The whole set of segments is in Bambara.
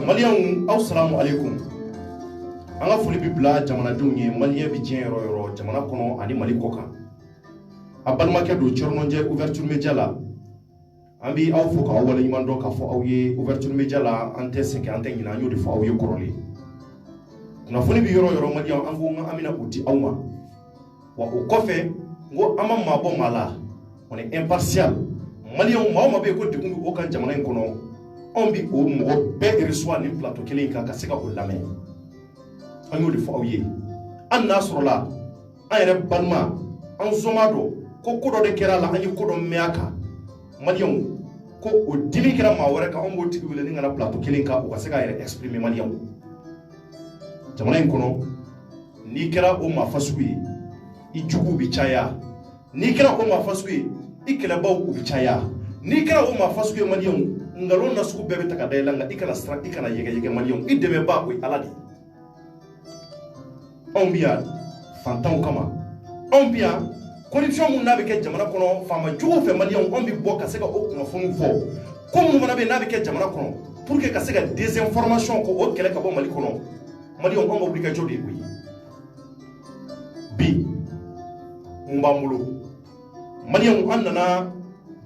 Malien assalamu alaikum. Anga foli bi bla jamana dunye malien bi jien yoro jamana kono ani mali koka. Abalma ke do chornonje ouverture media la. Ambi aw fo ka wala yimando ka fo awye ouverture media la ante seke ante nyina nyu de fo awye korole. Na foli bi yoro malien ango nga amina uti awma. Wa o kofe ngo ama mabo mala. On est impartial. Malien ma be ko dikungu o kan jamana kono. On bi o mo be reçoit ni plateau kelen ka seka o lamay. An yo de fo awye an nasrola an yere balma an zomado ko kodo de kera la an yi kodo meaka malion ko o dimi kera ma wore ka on bo tigi wele ni ngana plateau kelen ka o ka se ka yere exprimer malion jamana kono ni kera o ma fasui I jugu bi chaya ni kera o ma fasui I kela baw bi chaya ni kera o ma fasui malion ngalon na suku bebe takadela nga ikala strat ikana yege malion I debe ba ko aladi on biya fantan kama on biya corruption mun nabe ke jamana kono fama jugo fe malion on bi bo ka se ka o kuma fonu fo ko mun mana be nabe ke jamana kono pour que ka se ka désinformation ko o kele ka bo mali kono malion on obli ka jodi wi bi mbamulu malion andana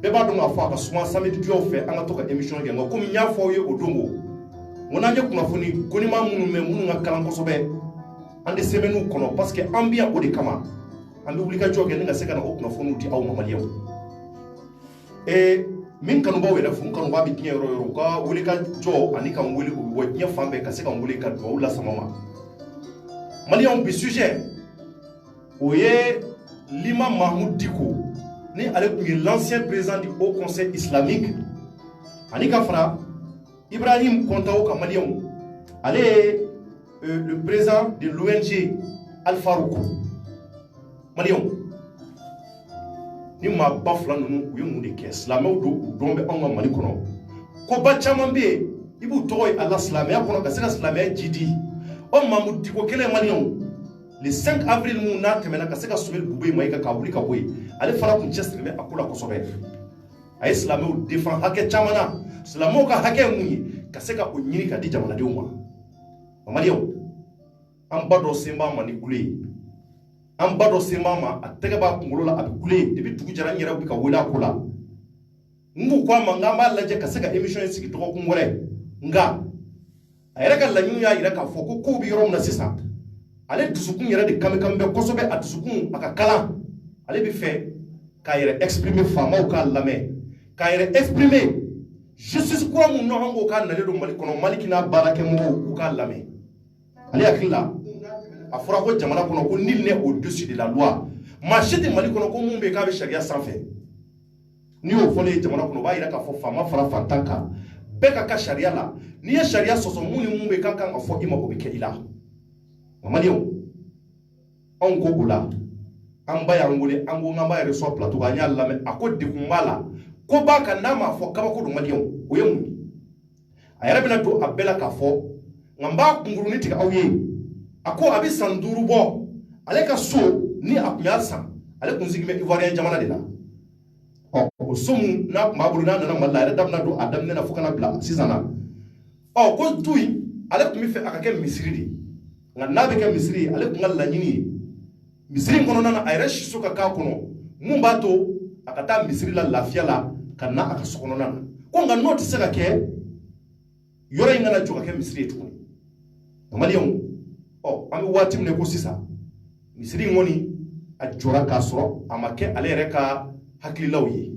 be ba do ngafa ka suma samedi dio fe anga to ka émission ge ngo comme nya fo ye odongo wona je kuma foni koni ma munu me munu nga kalan ko sobe ande semenu kono parce que ambia o de kama ambi wulika joge nga seka na okuna fonu di aw mamaliyo min kanu ba wela fu kanu ba bi tinya yoro ka wulika jo ani kan wuli wo nya fambe ka seka wulika do wula samama maliyon bi sujet oye Lima Mahmoud Diko ni l'ancien président du Haut Conseil islamique ani ka fara Ibrahim Kontao ka maliyon allez le président de l'ONG Al-Faroukou Malion ni ma bafla nunu uyu mundi kes la mawdo dombe anga mali kono ko ba chamambe ibu toy ala islamia kono ka sega islamia jidi o mamudi ko kele Malion le 5 avril mu na temena ka sega subel bubey maika ka wuli ka boy ale fara kun chestre me akula ko sobe ay islamia défend hake chamana islamia ka hake munyi ka sega o nyiri ka di jamana de umma Malion ambado semba manipulé ambado semba ma atega ba kungolo la abikule debi tugu jara nyera bika wela kula ngu kwa mangamba laje kaseka emission siki to ko ngore nga ayera ka lanyu ya ira ka foko ko bi rom na sisa ale dusukun yera de kambe kosobe adusukun aka kala ale bi fe ka yera exprimer fama o ka lame ka yera exprimer justice ko mu no hango ka nale do mali kono malikina barake mo ka lame ale akilla afura ko jamana kono ko nil ne au-dessus de la loi machete mali kono ko mumbe ka be sharia sanfé ni o fole jamana kono ba ira ka fo fama fara fantanka beka ka sharia la ni ya sharia soso muni mumbe ka kan afo ima obike ila mamaliyo on ko gula an baya ngule an go ngamba ya so plateau ga nya lame akodi kumala ko ba ka na ma fo kaba ko do maliyo o yemu ayara bina to abela ka fo ngamba kunguruni tika awye ako abi sanduru bo ale ka so ni akunya san ale kunzigime ivoirien jamana de la o somu na mabulu na na malla ida dabna do adam ne na fukana bla sizana ko dui ale kumi fe akake misiri di ngana be ke misiri ale kungalla nyini misiri kono na ayra shisuka ka kono mumbato akata misiri la lafia la kana akasokono na ko nga note seka ke yore ngana joka ke misiri tu malion ami wati mne ko sisa misiri ngoni a jora ka soro amake ale reka hakilawye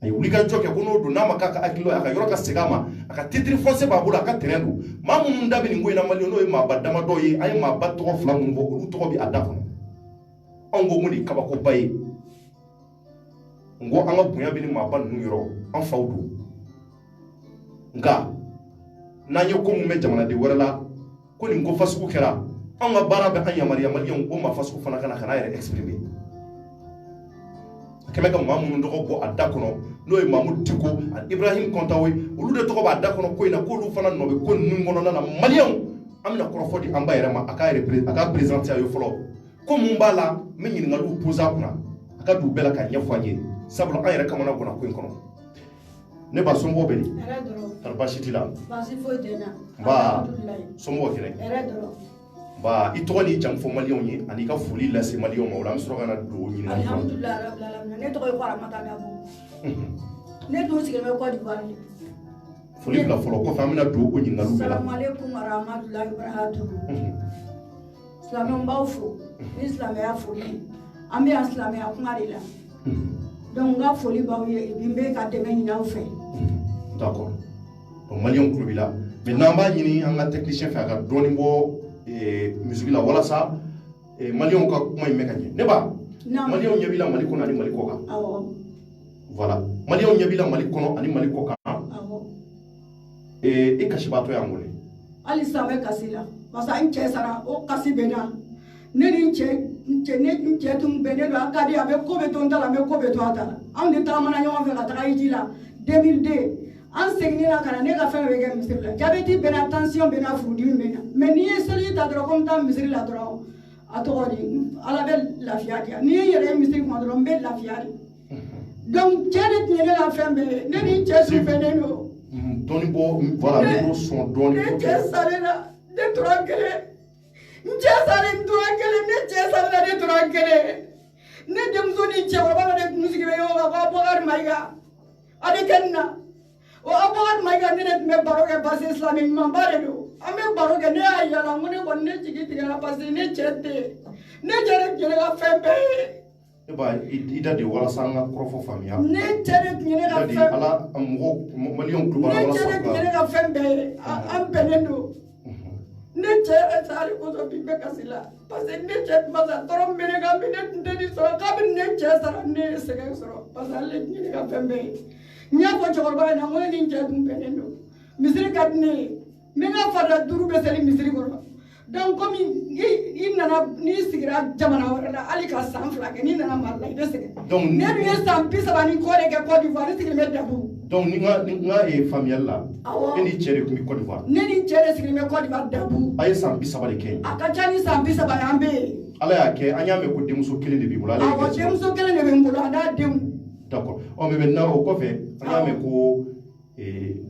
ay wulika joke ko no do na makaka akilo aka yoro ka segama aka titri foncé babula aka terendo mamu ndabe ni ngoy na malion no ma badama doye ay ma batto flamu bo lu to bi adafo ongo ngoni kaba ko baye ngo anga bunya bi ni ma ban nu yoro an fawdu nga nanyo ko mu me jamana de warala ko ni ngo fasu kera anga barabe anya maria malion o ma fasu fana kana yere exprimer kemeka mamu ndoko bo adakono no e mamu Diko Ibrahim Kontawe ulu de toko ba adakono ko ina ko lu fana no be ko nungono na malion amna korofodi amba yere ma aka présenter ayo folo ko mumbala menyi ngalu poza kuna aka du bela ka nyafanye sablo ayere kamana gona ko inkono ne ba sombo beli tarbashiti la ba sombo kire ba itoni jang fo malion yi ani ka fuli la se malion ma wala msro kana do ni na alhamdulillah rabbil alamin ne to ko ara mata ga bu ne do sigel me ko di bari fuli la folo ko famina do ko ni ngalu bela assalamu alaikum wa rahmatullahi wa barakatuh islam mbawfu islam ya fuli ambi islam ya kumarila donc nga foli baw ye bimbe ka deme ni na fe d'accord donc malion club la maintenant ba ni anga technicien fa ka doni bo musique la wala sa malion ka kuma me kanye ne ba malion nyabila mali kono ani mali koka voilà malion nyabila mali kono ani mali koka e kashibato ya ngole ali same kasila basa inche sara o kasibena ne ni nche tum bene do akadi abe ko be to ndala me ko be to atala on de tamana nyon fe ka ta ijila 2002 an segnira kana ne ka fɛn bɛ kɛ misiri la jabɛti bɛna tension bɛna furudimi bɛna mais n'i ye seli ta dɔrɔn ko n taa misiri la dɔrɔn a tɔgɔ di ala bɛ lafiya di yan n'i ye yɛrɛ ye misiri kɔnɔ dɔrɔn n bɛ lafiya di donc cɛ de tun ye ne ka fɛn bɛɛ ye ne ni cɛ sufɛlen don dɔɔni bɔ voilà ne ko sɔn dɔɔni ne cɛ salela ne tora kelen n cɛ salen n tora kelen ne cɛ salela ne tora kelen ne denmuso ni cɛkɔrɔba dɔ de tun sigilen ɲɔgɔn kan ko Abubakari Mayiga a de kɛ nin na o Abubakari Mayiga ne de tun bɛ baro kɛ parce que silamɛ ɲumanba de don an bɛ baro kɛ ne y'a yala n ko ne kɔni ne jigi tigɛra parce que ne cɛ tɛ yen ne cɛ de tun ye ne ka fɛn bɛɛ ye. E ba i da de walasa an ka kɔrɔfɔ faamuya. ne cɛ de tun ye ne ka fɛn. i da de ala mɔgɔ maliyɛnw tulo b'a la walasa ne cɛ de tun ye ne ka fɛn bɛɛ ye an bɛnnen don ne cɛ yɛrɛ sari kosɔn bi bɛ kasi la parce que ne cɛ tun ma sa tɔɔrɔ min bɛ ne kan bi ne tun tɛ nin sɔrɔ kabini ne cɛ sara ne ye sɛgɛn sɔrɔ parce que ale tun ye ne ka fɛn bɛɛ ye. n y'a fɔ cɛkɔrɔba in na n ko ne ni n cɛ tun bɛnnen don misiri ka di ne ye n bɛ n ka farida 5 bɛ seli misiri kɔrɔ donc komi i nana n'i sigira jamana wɛrɛ la hali ka san 2 kɛ n'i nana Mali la i bɛ sɛgɛn ne dun ye san 30 ni kɔ de kɛ Côte d'Ivoire ne sigilen bɛ Dabour donc ni n ka faamuyali la e ni cɛ de tun bɛ Côte d'Ivoire ne ni cɛ de sigilen bɛ Côte d'Ivoire Dabour a ye san 30 de kɛ a ka ca ni san 30 ye an bɛ yen ala y'a kɛ an y'a mɛn ko denmuso kelen de b'i bolo awɔ denmuso kelen de bɛ n bolo a n'a denw d'accord mais maintenant o kɔfɛ an y'a mɛn ko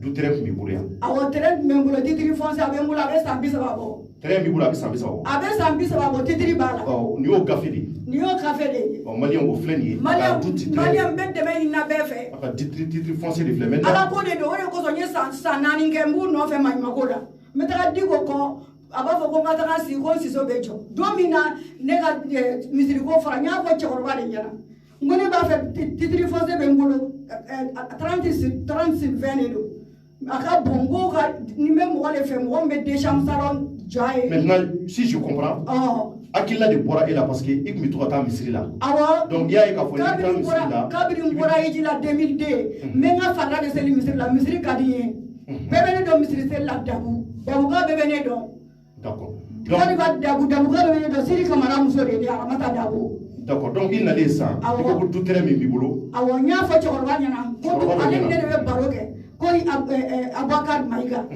du terrain tun b'i bolo yan awɔ terrain tun bɛ n bolo titre foncier a bɛ n bolo a bɛ san 30 bɔ terrain b'i bolo a bɛ san 30 bɔ a bɛ san 30 bɔ titre b'a la n'i y'o gafe de n'i y'o gafe de ye maliyɛn o filɛ nin ye maliyɛn bɛ dɛmɛ ɲini na bɛɛ fɛ a ka titre foncier de filɛ maintenant ala ko de don o de kosɔn n ye san 4 kɛ n b'u nɔfɛ maɲumako la n bɛ taga Diko kɔ a b'a fɔ ko n ka taga sigi ko Siso bɛ jɔ don min na ne ka misiriko fara n y'a fɔ cɛkɔrɔba de ɲɛna n ko ne b'a fɛ titre foncier bɛ n bolo 30/20 de don a ka bon n ko ka ni n bɛ mɔgɔ de fɛ mɔgɔ min bɛ 2 chambres salon jɔ a ye. maintenant si je comprends hakilila de bɔra e la parce que i tun bɛ to ka taa misiri la awɔ donc i y'a ye k'a fɔ n'i taara misiri la kabini n bɔra hiji la 2002 n bɛ n ka farida de seli misiri la misiri ka di n ye bɛɛ bɛ ne dɔn misiri seli la Dabuka bɛɛ bɛ ne dɔn d'accord Dabuka bɛɛ bɛ ne dɔn Siri Kamara muso de ye Aramata Dabo d'accord donc i nalen san i ko ko du terrain min b'i bolo awɔ n y'a fɔ cɛkɔrɔba ɲɛna ko ale ni ne de bɛ baro kɛ ko Abubakari Mayiga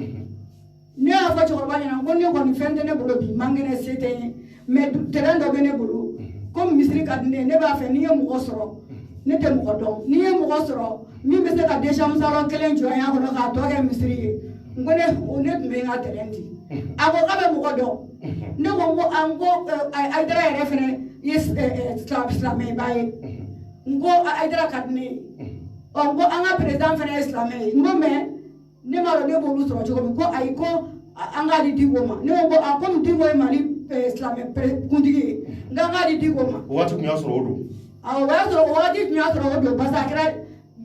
ne y'a fɔ cɛkɔrɔba ɲɛna ko ne kɔni fɛn tɛ ne bolo bi mangɛnɛ se tɛ n ye mais terrain dɔ bɛ ne bolo ko misiri ka di ne ye ne b'a fɛ n'i ye mɔgɔ sɔrɔ ne tɛ mɔgɔ dɔn n'i ye mɔgɔ sɔrɔ min bɛ se ka 2 chambres salon 1 jɔ n y'a kɔnɔ k'a tɔ kɛ misiri ye n ko ne tun bɛ n ka terrain di a ko k'a bɛ mɔgɔ dɔn ne ko Ayidara yɛrɛ fɛnɛ ye silamɛba ye n ko Ayidara ka di ne ye n ko an ka président fɛnɛ ye silamɛ ye n ko mais ne m'a dɔn ne b'olu sɔrɔ cogo min ko ayi ko an k'a di Diko ma ne ko komi Diko ye Mali silamɛ kuntigi ye n k'an k'a di Diko ma. o waati tun y'a sɔrɔ o don. awɔ o waati tun y'a sɔrɔ o don parce que a kɛra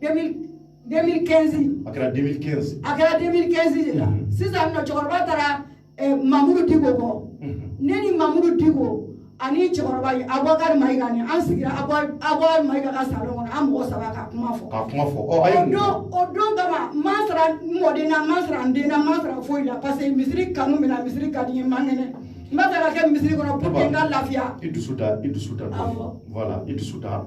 2015. a kɛra 2015. a kɛra 2015 de la sisan nɔ cɛkɔrɔba taara Mamudu Diko kɔ ne ni Mamudu Diko ani cɛkɔrɔba ye Abubakari Mayiga ni an sigira Abubakari Mayiga ka salon kɔnɔ an mɔgɔ 3 ka kuma fɔ. ka kuma fɔ a ye o don kama n ma sara n mɔden na n ma sara n den na n ma sara foyi la parce que misiri kanu bɛ na misiri ka di n ye n man kɛnɛ n b'a fɛ ka kɛ misiri kɔnɔ pour que n ka lafiya. i dusu da voilà i dusu da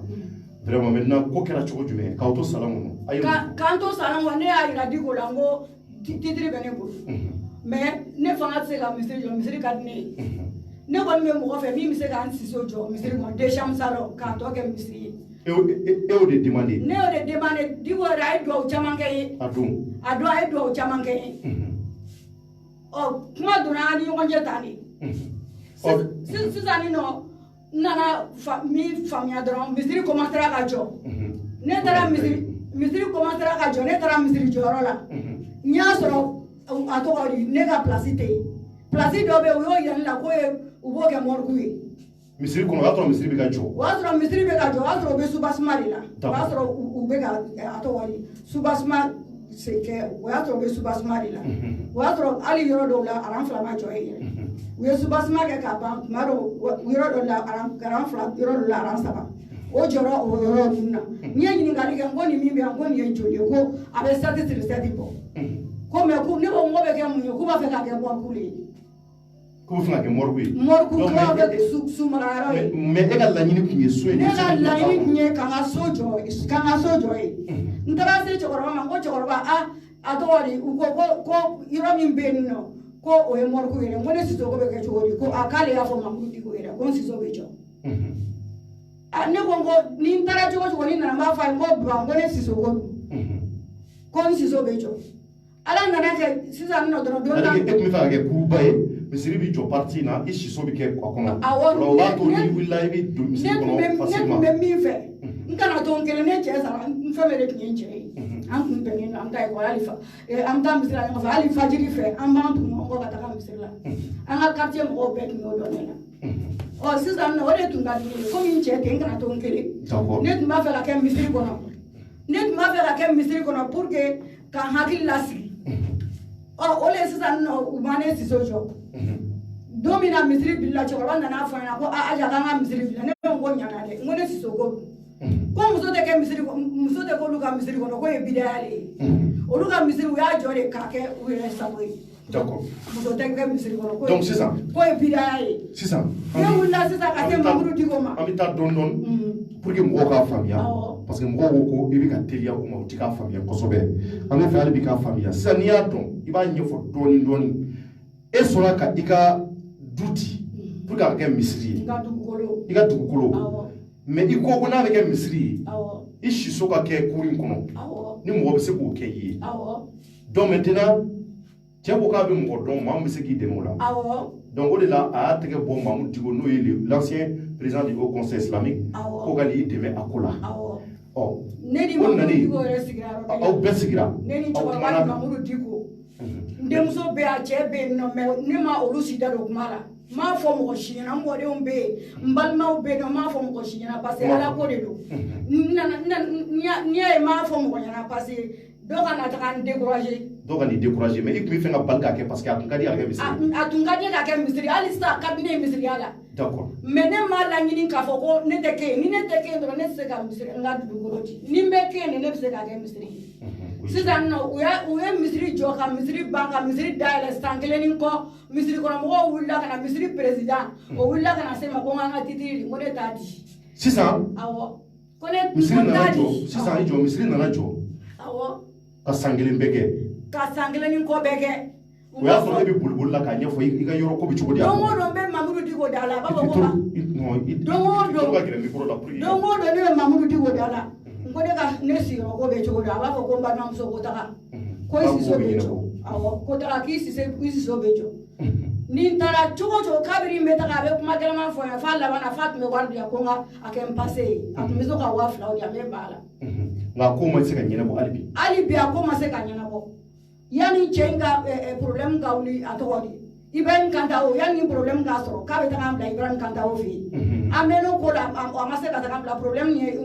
vraiment maintenant ko kɛra cogo jumɛn k'aw to salon kɔnɔ. k'an to salon kɔnɔ ne y'a yira Diko la n ko titre bɛ ne bolo mais ne fanga tɛ se ka misiri jɔ misiri ka di ne ye ne kɔni bɛ mɔgɔ fɛ min bɛ se k'an Siso jɔ misiri kɔnɔ 2 chambres salon k'a tɔ kɛ misiri ye Et au de demander. Ne o de demander di wora ay do chaman kay. Adum. Ado ay do chaman kay. Oh, kuma dona ani yonje tani. Sizani no nana mi famia dron misiri commencera ka jo. Ne tara misiri commencera ka jo ne tara misiri joro la. Nya soro ato ori ne ka place te. Place do be yo yan la ko e ubo ke morgu e. Misiri kono atro misiri be ka jo. Wasro misiri be ka jo, wasro be subasmari la. Wasro ube ka ato ori subasma c'est que wasro be subasmari la. Wasro ali yoro do la aran flama jo e. We subasma ke ka ba maro yoro do la aran garan fla yoro do la aran saba. O joro o yoro nuna. Nye ni ngali ke ngoni mimbe ngoni ye jodi ko abe stati bo. Ko me ku ne ko ngobe ke munyo ku ba fe ka ke bo kuli. Ko fana ke morgu. Morgu ko be sumara ro. Mais e ka laɲini kun ye so ye. Ne ka laɲini kun ye kan ka sojo ye. Ntara se cɛkɔrɔba ma ko cɛkɔrɔba a tɔgɔ di u ko yɔrɔ min bɛ yen nɔ ko o ye morgu yɛrɛ ko ne Sisoko bɛ kɛ cogo di ko k'ale y'a fɔ Mamudu Diko yɛrɛ ko n Siso bɛ jɔ. Ne ko ni n taara cogo cogo ni nana n b'a fɔ a ye n ko buran ko ne Sisoko don ko n Siso bɛ jɔ. Ala nana kɛ sisan nɔ dɔrɔn don na. E tun bɛ fɛ ka kɛ kuruba ye misiri bi jɔ parti na i Siso bɛ kɛ a kɔnɔ. Awɔ o b'a to n'i wulila i bɛ don misiri kɔnɔ facilement. Ne tun bɛ min fɛ n kana to n kelen ne cɛ sara n fɛn bɛɛ de tun ye n cɛ ye. An kun bɛnnen don an ta ekɔli hali an taa misiri la ɲɔgɔn fɛ hali fajiri fɛ an b'an tun ɲɔgɔn kɔ ka taga misiri la an ka quartier mɔgɔw bɛɛ tun y'o dɔn ne la. Ɔ sisan nɔ o de tun ka di ne ye komi n cɛ ten n kana to n kelen ne tun b'a fɛ ka kɛ misiri kɔnɔ ne tun b'a fɛ ka kɛ misiri kɔnɔ pour que ka n hakili lasigi ɔ o de sisan nɔ u ma ne Siso jɔ don min na misiri bilila cɛkɔrɔba nana fɔ n ɲɛna ko aja k'an ka misiri bila ne ko ɲana dɛ n ko ne Sisoko ko muso tɛ kɛ misiri muso tɛ k'olu ka misiri kɔnɔ ko ye bidaya de ye olu ka misiri u y'a jɔ de k'a kɛ u yɛrɛ sago ye. D'accord. Muso tɛ kɛ misiri kɔnɔ ko donc sisan ko ye bidaya ye. sisan ne wulila sisan ka se Mamudu Diko ma. An bɛ taa dɔɔni dɔɔni pour que mɔgɔw k'a faamuya parce que mɔgɔw ko ko i bɛ ka teliya o ma u tɛ k'a faamuya kosɛbɛ an bɛ fɛ hali bi k'a faamuya sisan n'i y'a dɔn i b'a ɲɛfɔ dɔɔni dɔɔni e sɔnna ka i ka du di pour que a ka kɛ misiri ye. I ka dugukolo. mais i ko n'a bɛ kɛ misiri ye i Siso ka kɛ kuru in kɔnɔ ni mɔgɔ bɛ se k'o kɛ i ye donc maintenant cɛ ko k'a bɛ mɔgɔ dɔn maa min bɛ se k'i dɛmɛ o la donc o de la a y'a tɛgɛ bɔ Mamudu Diko n'o ye l'ancien président du Haut Conseil islamique ko ka n'i dɛmɛ a ko la ɔ ne ni Mamudu Diko yɛrɛ sigira yɔrɔ kelen aw bɛɛ sigira ne ni cɛkɔrɔba ni Mamudu Diko n denmuso bɛ yen a cɛ bɛ yen nɔ mais ne ma olu si da don kuma la. N m'a fɔ mɔgɔ si ɲɛna n mɔdenw bɛ yen n balimaw bɛ yen nɔ n m'a fɔ mɔgɔ si ɲɛna parce que ala ko de don n'i y'a ye n m'a fɔ mɔgɔ ɲɛna parce que dɔw ka na taga n décourager. Dɔw ka n'i décourager mais i tun bɛ fɛ ka bali k'a kɛ parce que a tun ka di a ka kɛ misiri. A tun ka di ka kɛ misiri hali sisan a ka di ne ye misiriya la. D'accord. Mais ne m'a laɲini k'a fɔ ko ne tɛ kɛ yen ni ne tɛ kɛ yen dɔrɔn ne tɛ se ka misiri n ka dugukolo di ni n bɛ kɛ yen ne bɛ se ka kɛ misiri ye. Sisan nɔ u ye misiri jɔ ka misiri ban ka misiri dayɛlɛ san kelen ni kɔ misiri kɔnɔ mɔgɔw wulila ka na misiri président o wulila ka na se ma ko n ka titiri di ko ne t'a di. Sisan. Awɔ ko ne t'a di. Sisan i jɔ misiri nana jɔ. Awɔ. Ka san kelen bɛɛ kɛ. Ka san kelen ni kɔ bɛɛ kɛ. O y'a sɔrɔ e bɛ boli la k'a ɲɛfɔ i ka yɔrɔ ko bɛ cogo di. Don o don n bɛ Mamudu Diko da la a b'a fɔ ko don o don ne bɛ Mamudu Diko da la. Ko ne sigiyɔrɔ ko bɛ cogo di a b'a fɔ ko n balimamuso ko taga ko i Siso bɛ jɔ awɔ ko taga k'i Siso bɛ jɔ ni n taara cogo cogo kabiri n bɛ taga a bɛ kuma gɛlɛman fɔ n ye f'a laban na f'a tun bɛ wari di yan ko n ka a kɛ n pase ye a tun bɛ so ka 2000 di yan n bɛ ban a la. Nka ko ma se ka ɲɛnabɔ hali bi. Hali bi a ko ma se ka ɲɛnabɔ yanni cɛ in ka problème ka wuli a tɔgɔ di Ibrahim Kantao yanni problème k'a sɔrɔ k'a bɛ taga an bila Ibrahim Kantao fɛ yen an mɛn'o ko la a ma se ka taga an bila problème ye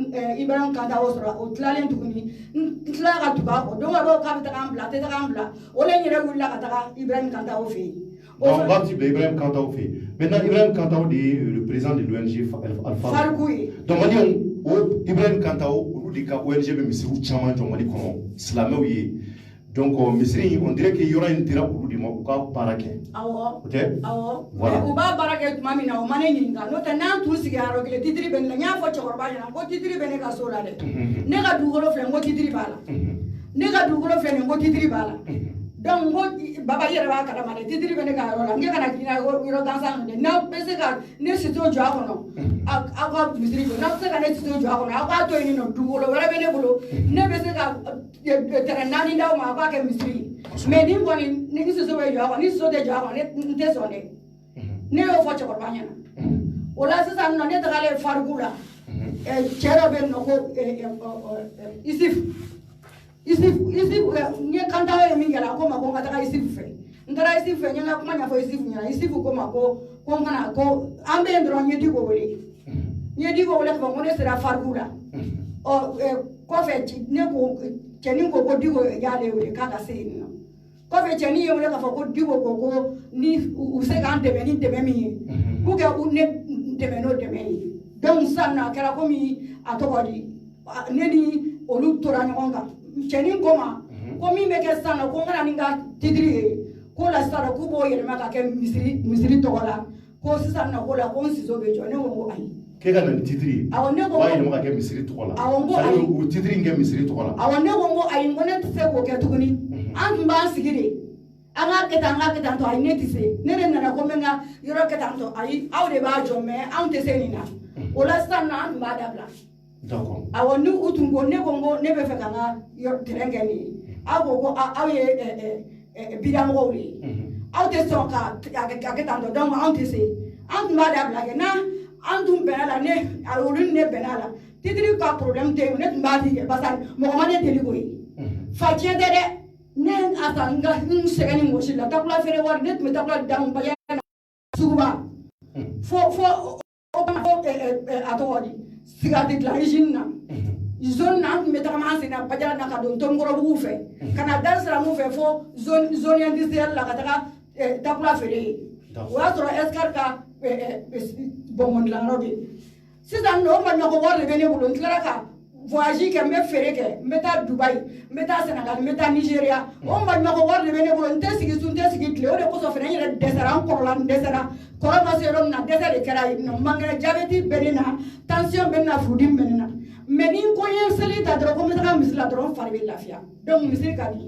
Ibrahim Kantao sɔrɔ o tilalen tuguni n tilala ka tugu a kɔ don o don k'a bɛ taga an bila a tɛ taga an bila o de yɛrɛ wulila ka taga Ibrahim Kantao fɛ yen. Donc waati bɛɛ Ibrahim Kantao fɛ yen maintenant Ibrahim Kantao de ye le président de l'ONG Alpha Farkou ye donc maliyɛnw o Ibrahim Kantao olu de ka ONG bɛ misiriw caman jɔ Mali kɔnɔ silamɛw ye. Donc misiri on dirait que yɔrɔ in dira olu de ma u ka baara kɛ. Awɔ. O tɛ. Awɔ. Voilà. U b'a baara kɛ tuma min na o ma ne ɲininka n'o tɛ n'an tun sigira yɔrɔ kelen titiri bɛ ne la n y'a fɔ cɛkɔrɔba ɲɛna ko titiri bɛ ne ka so la dɛ. Ne ka dugukolo filɛ n ko titiri b'a la. Ne ka dugukolo filɛ nin ko titiri b'a la. donc ngo baba yɛrɛ b'a kalama dɛ titiri bɛ ne ka yɔrɔ la n kɛ kana k'i na yɔrɔ gansan dɛ n'aw bɛ se ka ne sito jɔ a kɔnɔ aw ka misiri jɔ n'aw bɛ se ka ne sito jɔ a kɔnɔ aw k'a to yen nɔ dugukolo wɛrɛ bɛ ne bolo ne bɛ se ka tɛrɛn 4 d'aw ma aw k'a kɛ misiri mais ni kɔni ni siso bɛ jɔ a kɔnɔ ni siso tɛ jɔ a kɔnɔ n tɛ sɔn dɛ ne y'o fɔ cɛkɔrɔba ɲɛna o la sisan nɔ ne tagalen farigu la cɛ dɔ bɛ yen nɔ ko Isif nye kanta ye min kɛra ko ma ko n ka taga Isif fɛ n taara Isif fɛ n ye n ka kuma ɲɛfɔ Isif ɲɛna Isif ko ma ko n kana ko an bɛ yen dɔrɔn n ye Diko wele n ye Diko wele ka fɔ ko ne sera farigu la kɔfɛ ne ko cɛnin ko Diko y'ale wele k'a ka se yen nɔ kɔfɛ cɛnin ye wele k'a fɔ ko Diko ko ni u se k'an dɛmɛ ni dɛmɛ min ye k'u kɛ ne dɛmɛ n'o dɛmɛ ye donc sisan nɔ a kɛra komi a tɔgɔ di ne ni olu tora ɲɔgɔn kan cɛnin ko ma ko min bɛ kɛ sisan nɔ ko n kana ni n ka titiri ye ko la sisan nɔ k'u b'o yɛlɛma ka kɛ misiri tɔgɔ la ko sisan nɔ ko la ko n siso bɛ jɔ ne ko n ko ayi. k'e ka na ni titiri ye awɔ ne ko b'a yɛlɛma ka kɛ misiri tɔgɔ la awɔ n ko ayi o titiri in kɛ misiri tɔgɔ la awɔ ne ko n ko ayi n ko ne tɛ se k'o kɛ tuguni an tun b'an sigi de an k'a kɛ tan tɔ ayi ne tɛ se ne de nana ko n bɛ n ka yɔrɔ kɛ tan tɔ ayi aw de b'a jɔ mais anw tɛ se nin na o la sisan nɔ an tun b'a dabila. D'accord. awɔ ni u tun ko ne ko n ko ne bɛ fɛ ka n ka terrain kɛ nin ye aw ko aw ye bidamɔgɔw de ye aw tɛ sɔn k'a kɛ tan tɔ donc anw tɛ se an tun b'a dabila kɛ n'an tun bɛnna la olu ni ne bɛnna la titiri ka problème tɛ yen ne tun b'a di kɛ parce que mɔgɔ ma ne deli k'o ye fa tiɲɛ tɛ dɛ ne a ta n sɛgɛn ni mɔsi la takula feere wari ne tun bɛ takula damu baya na suguba fo a tɔgɔ di sigati dilan usine na zone na an tun bɛ tagama an sen na bajara na ka don tomikɔrɔbugu fɛ ka na Dar Salamu fɛ fo zone industrielle la ka taga takula feere ye o y'a sɔrɔ Escar ka bɔnbɔn dilanyɔrɔ bɛ yen sisan nɔ o maɲumanko wari de bɛ ne bolo n tilara ka voyage kɛ n bɛ feere kɛ n bɛ taa Dubaï n bɛ taa Sénégal n bɛ taa Nigéria o maɲumanko wari de bɛ ne bolo n tɛ sigi su n tɛ sigi tile o de kosɔn fana n yɛrɛ dɛsɛra n kɔrɔla n dɛsɛra kɔrɔ ma se yɔrɔ min na dɛsɛ de kɛra yen nɔ mangɛrɛ jabɛti bɛ ne na tension bɛ ne na furudimi bɛ ne na mais ni ko n ye seli ta dɔrɔn ko n bɛ taga misiri la dɔrɔn n fari bɛ lafiya donc misiri ka di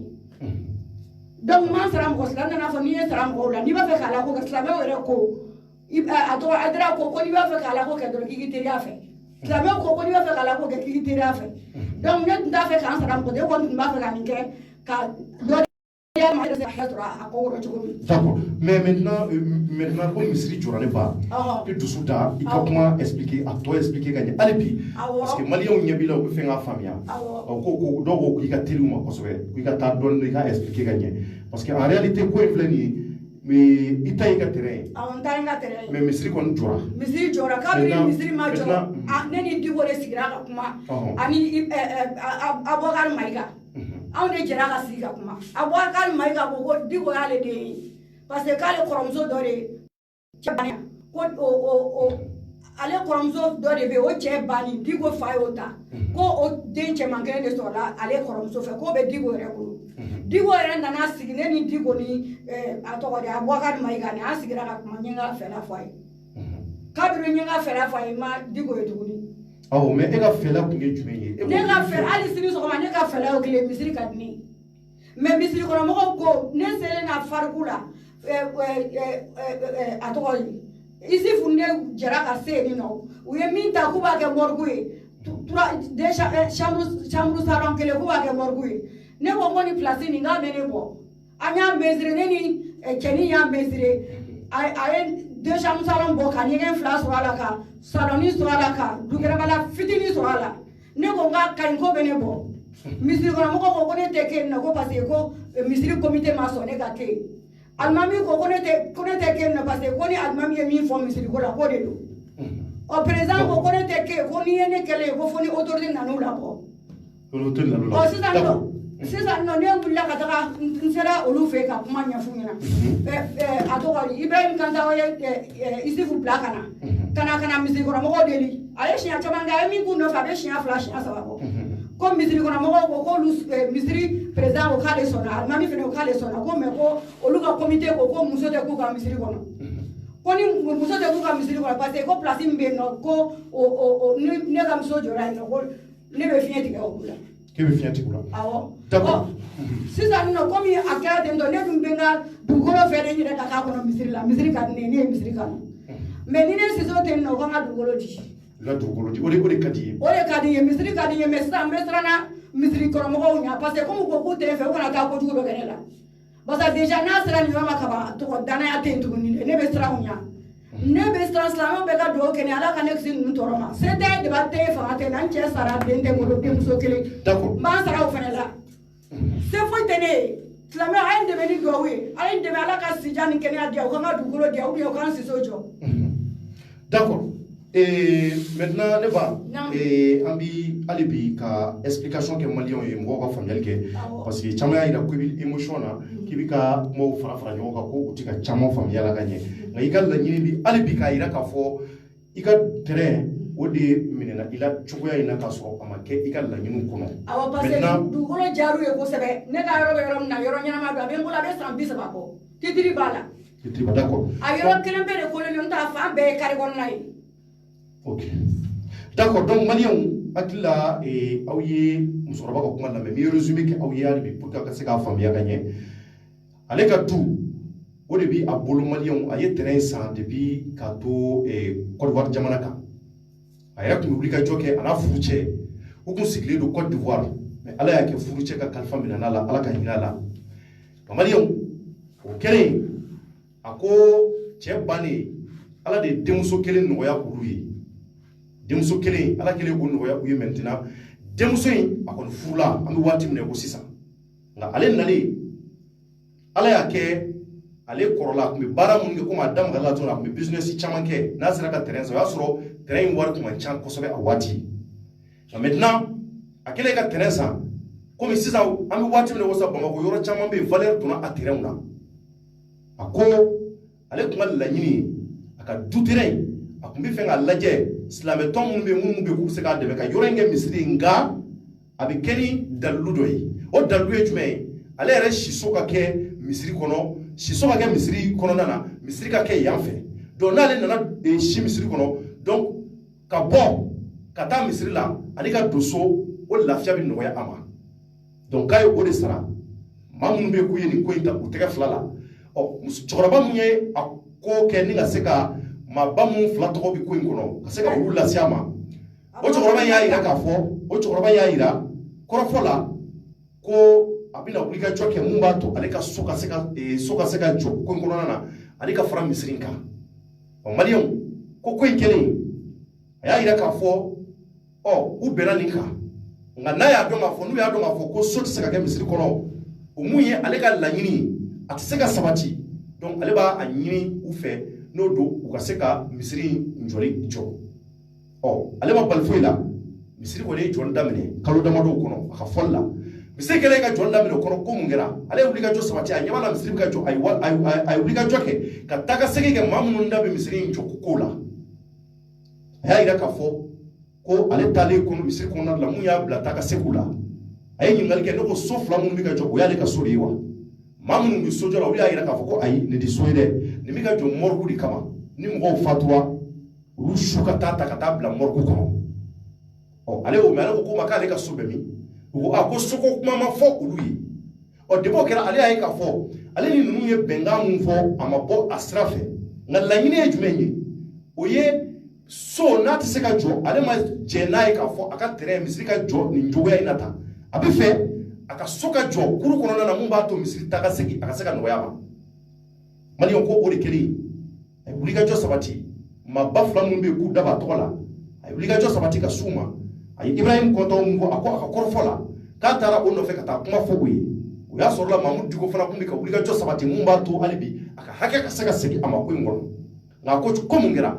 donc n ma sara mɔgɔ si la n nana fɔ n'i ye sara mɔgɔw la n'i b'a fɛ k'a la ko kɛ silamɛw yɛrɛ ko a tɔgɔ Adara ko n'i b'a fɛ k'a la ko kɛ dɔrɔn k'i k'i teriya fɛ silamɛw ko n'i b'a fɛ k'a la ko kɛ k'i k'i teriya fɛ donc ne tun t'a fɛ k'an sara mɔgɔ e kɔni tun b'a fɛ ka nin kɛ ka dɔ D'accord. Mais maintenant, comme Misri Djoraneba, tu dusu da, il faut comment expliquer, à toi expliquer gagner. Allez puis, parce que Mali on y a bien là où fait un famille. Ko donc il a télé ou ma cosue, il a ta donné il a expliqué gagner. Parce que en réalité quoi il flâne, mais il t'a éga terrain. Mais Misri kon Djora. Misri Djora, quand Misri ma Djora, neni divoré sigira kuma, ani Abouakar Maïga. Anw de jɛra ka sigi ka kuma Abouakar Maïga ko Diko y'ale den ye parce que k'ale kɔrɔmuso dɔ de cɛ banna ko ale kɔrɔmuso dɔ de bɛ yen o cɛ banni Diko fa y'o ta ko o den cɛman kelen de sɔrɔla ale kɔrɔmuso fɛ k'o bɛ Diko yɛrɛ bolo Diko yɛrɛ nana sigi ne ni Diko ni a tɔgɔ de Abouakar Maïga ni an sigira ka kuma n ye n ka fɛla fɔ a ye kabiri n ye n ka fɛla fɔ a ye ma Diko ye tuguni. Oh, mais elle a fait la prière du meilleur. Ne ka fɛla hali sini sɔgɔma ne ka fɛla y'o kelen misiri ka di ne ye mais misiri kɔnɔ mɔgɔw ko ne selen na farigu la a tɔgɔ ye Isufu ne jɛra ka se yen nɔ u ye min ta k'u b'a kɛ morgue ye chambre salon kelen k'u b'a kɛ morgue ye ne ko n ko ni place nin k'a bɛ ne bɔ an y'a mesurer ne ni cɛnin y'a mesurer a ye deux chambres salon bɔ ka ɲɛgɛn 2 sɔrɔ a la ka saloni sɔrɔ a la ka dukɛnɛbala fitinin sɔrɔ a la ne ko n k'a ka ɲi ko bɛ ne bɔ misiri kɔnɔ mɔgɔw ko ne tɛ kɛ yen nɔ ko parce que ko misiri comité ma sɔn ne ka kɛ yen alimami ko ne tɛ kɛ yen nɔ parce que ko ni alimami ye min fɔ misiri ko la k'o de don ɔ président ko ne tɛ kɛ yen ko n'i ye ne kɛlen ye ko fo ni autorité nan'u labɔ ɔ sisan nɔ ne wulila ka taga n sera olu fɛ ka kuma ɲɛf'u ɲɛna a tɔgɔ di Ibrahim Kantaw ye Isufu bila ka na misiri kɔnɔ mɔgɔw deli a ye siɲɛ caman kɛ a ye min k'u nɔfɛ a bɛ siɲɛ 2 siɲɛ 3 bɔ ko misiri kɔnɔ mɔgɔw ko k'olu misiri président ko k'ale sɔnna alimami fana ko k'ale sɔnna ko mais ko olu ka comité ko muso tɛ k'u ka misiri kɔnɔ ko ni muso tɛ k'u ka misiri kɔnɔ parce que ko place min bɛ yen nɔ ko ne ka muso jɔra yen nɔ ko ne bɛ fiɲɛ tigɛ olu la. Qui veut finir Tigoula? D'accord. Si ça nous comme il a qu'à te donner une benga, du gros faire une kaka kono misiri kan ne misiri kan. Mais ni ne siso te no kama du gros di. La du gros di. Ode kadi. Ode kadi misiri kadi mesra na misiri kono mo nya parce que comme ko te fe ko na ta ko du do kenela. Parce que déjà na sera ni mama kaba to dana ya te ntugu ni ne mesra nya. Ne be transformer be ka do kenela ala kan exin nu toroma. C'était de batte fa ate nan che sara dente mo do muso kele. D'accord. Ma sara o fenela. C'est faut tenir. Slamé a devenu doué. A devenu à la casse si Jeanne Kenya dia ou quand du gros dia ou bien quand c'est sojo. D'accord. Et maintenant ne va et ambi alibi ka explication que malion et mo ka familial ke parce que chama ila ko bi émotion na ki bi ka mo fara nyo ka ko utika chama familial ka nye ngai ka la nyini bi alibi ka ira ka fo ika terrain odi minena ila chugoya ina ka so amake ika la nyinu kono awa parce que du golo jaru e ko sebe ne ka yoro na yoro nyana ma do be ngola be san bisa bako titiri bala d'accord a yoro kelen be de ko le nta fa be kare gon nai. Ok. D'accord, donc Malion, Atila et Aouye, Moussora Bakoma, mais résumé qu'Aouye, pour que c'est la famille a gagné. Avec tout, au début, à Bolo Malion, a été terrain sans depuis Kato et Côte d'Ivoire Jamanaka. A été publié que à la Fouché, ou qu'on s'écrit de Côte d'Ivoire, mais à la que Fouché, qu'à Kalfa Minala, à la Kanila. Malion, au Kéré, à quoi, Tchèbani, à la des démons qu'elle n'oya pour lui. Demuso kelen ala kelen ko noya u ye maintenant demuso in akon furula am wati mine ko sisa nga ale nali ala ya ke ale korola ko bara mun ko ma dam gala to na ko business chama ke na sera ka terrain so ya soro terrain war ko man chan ko sobe awati maintenant akele ka terrain sa comme sisa am wati mine ko sa bama ko yoro chama be valeur to na a terrain na ako ale ko la nyini aka du terrain akumbi fenga laje Islamé ton mun be ku se ka debe ka yorenge misri nga abi keni daludo yi o dalu e jume ale re shiso ka ke misri kono shiso ka ke misri kono nana misri ka ke yanfe donc na ale nana shi misri kono donc ka bo ka ta misri la ani ka doso o lafia bi noya ama donc kay o de sara mamun be ku yeni ko inta o tega flala o choroba munye akko ke ni ga se ka ma bamu flato bi ko inkono kasi ka wula siama o chokoroba ya ira ka fo o chokoroba ya ira korofola ko abina ulika choke mumba to aleka soka seka jo ko inkono na aleka fara misrinka o malion ko ko inkele ya ira ka fo o u beranika ngana ya do ma fo nu ya do ma fo ko soti seka ke misri kono o muye aleka lanyini atiseka sabati donc aleba anyini u fe no do u ka se ka misiri njoli jo ale ma balfo ila misiri ko ne jol damine kalo damado kono aka folla misiri kele ka jol damine kono ko mungera ale wuli ka jo sabati anya bala misiri ka jo ay wuli ka joke ka taka sege ke mamun ndabe misiri njo kola ya ira ka fo ko ale tale kono misiri kono la munya bla taka sekula ay nyingal ke no ko sofla mun bi ka jo ya le ka soriwa mamun bi sojo la wuli ira ka fo ko ay ne di soide ni mi ka jo morgu di kama ni mo fatwa ru shuka tata kata bla morgu kono ale o mala ko ma ka le ka sobemi o a ko soko kuma ma fo uluyi o debo kera ale ay ka fo ale ni nunu ye benga mun fo amabo asrafe ngalla nyine e jumenye o ye so na te se ka jo ale ma je na ay ka fo aka tere misiri ka jo ni njogo ya inata abi fe aka soka jo kuru kono na mun ba to misiri taka segi aka seka no yama mali on ko o de keli ay bulika jo sabati ma bafla mun be ku daba tola ay bulika jo sabati ka suma ay Ibrahim ko to ngo ako aka korfola ka tara on no fe ka ta kuma fo wi o ya sorla mamud diko fana kun ka bulika jo sabati mun ba to alibi aka hake ka seka segi ama ko ngol na ko ko mun ngira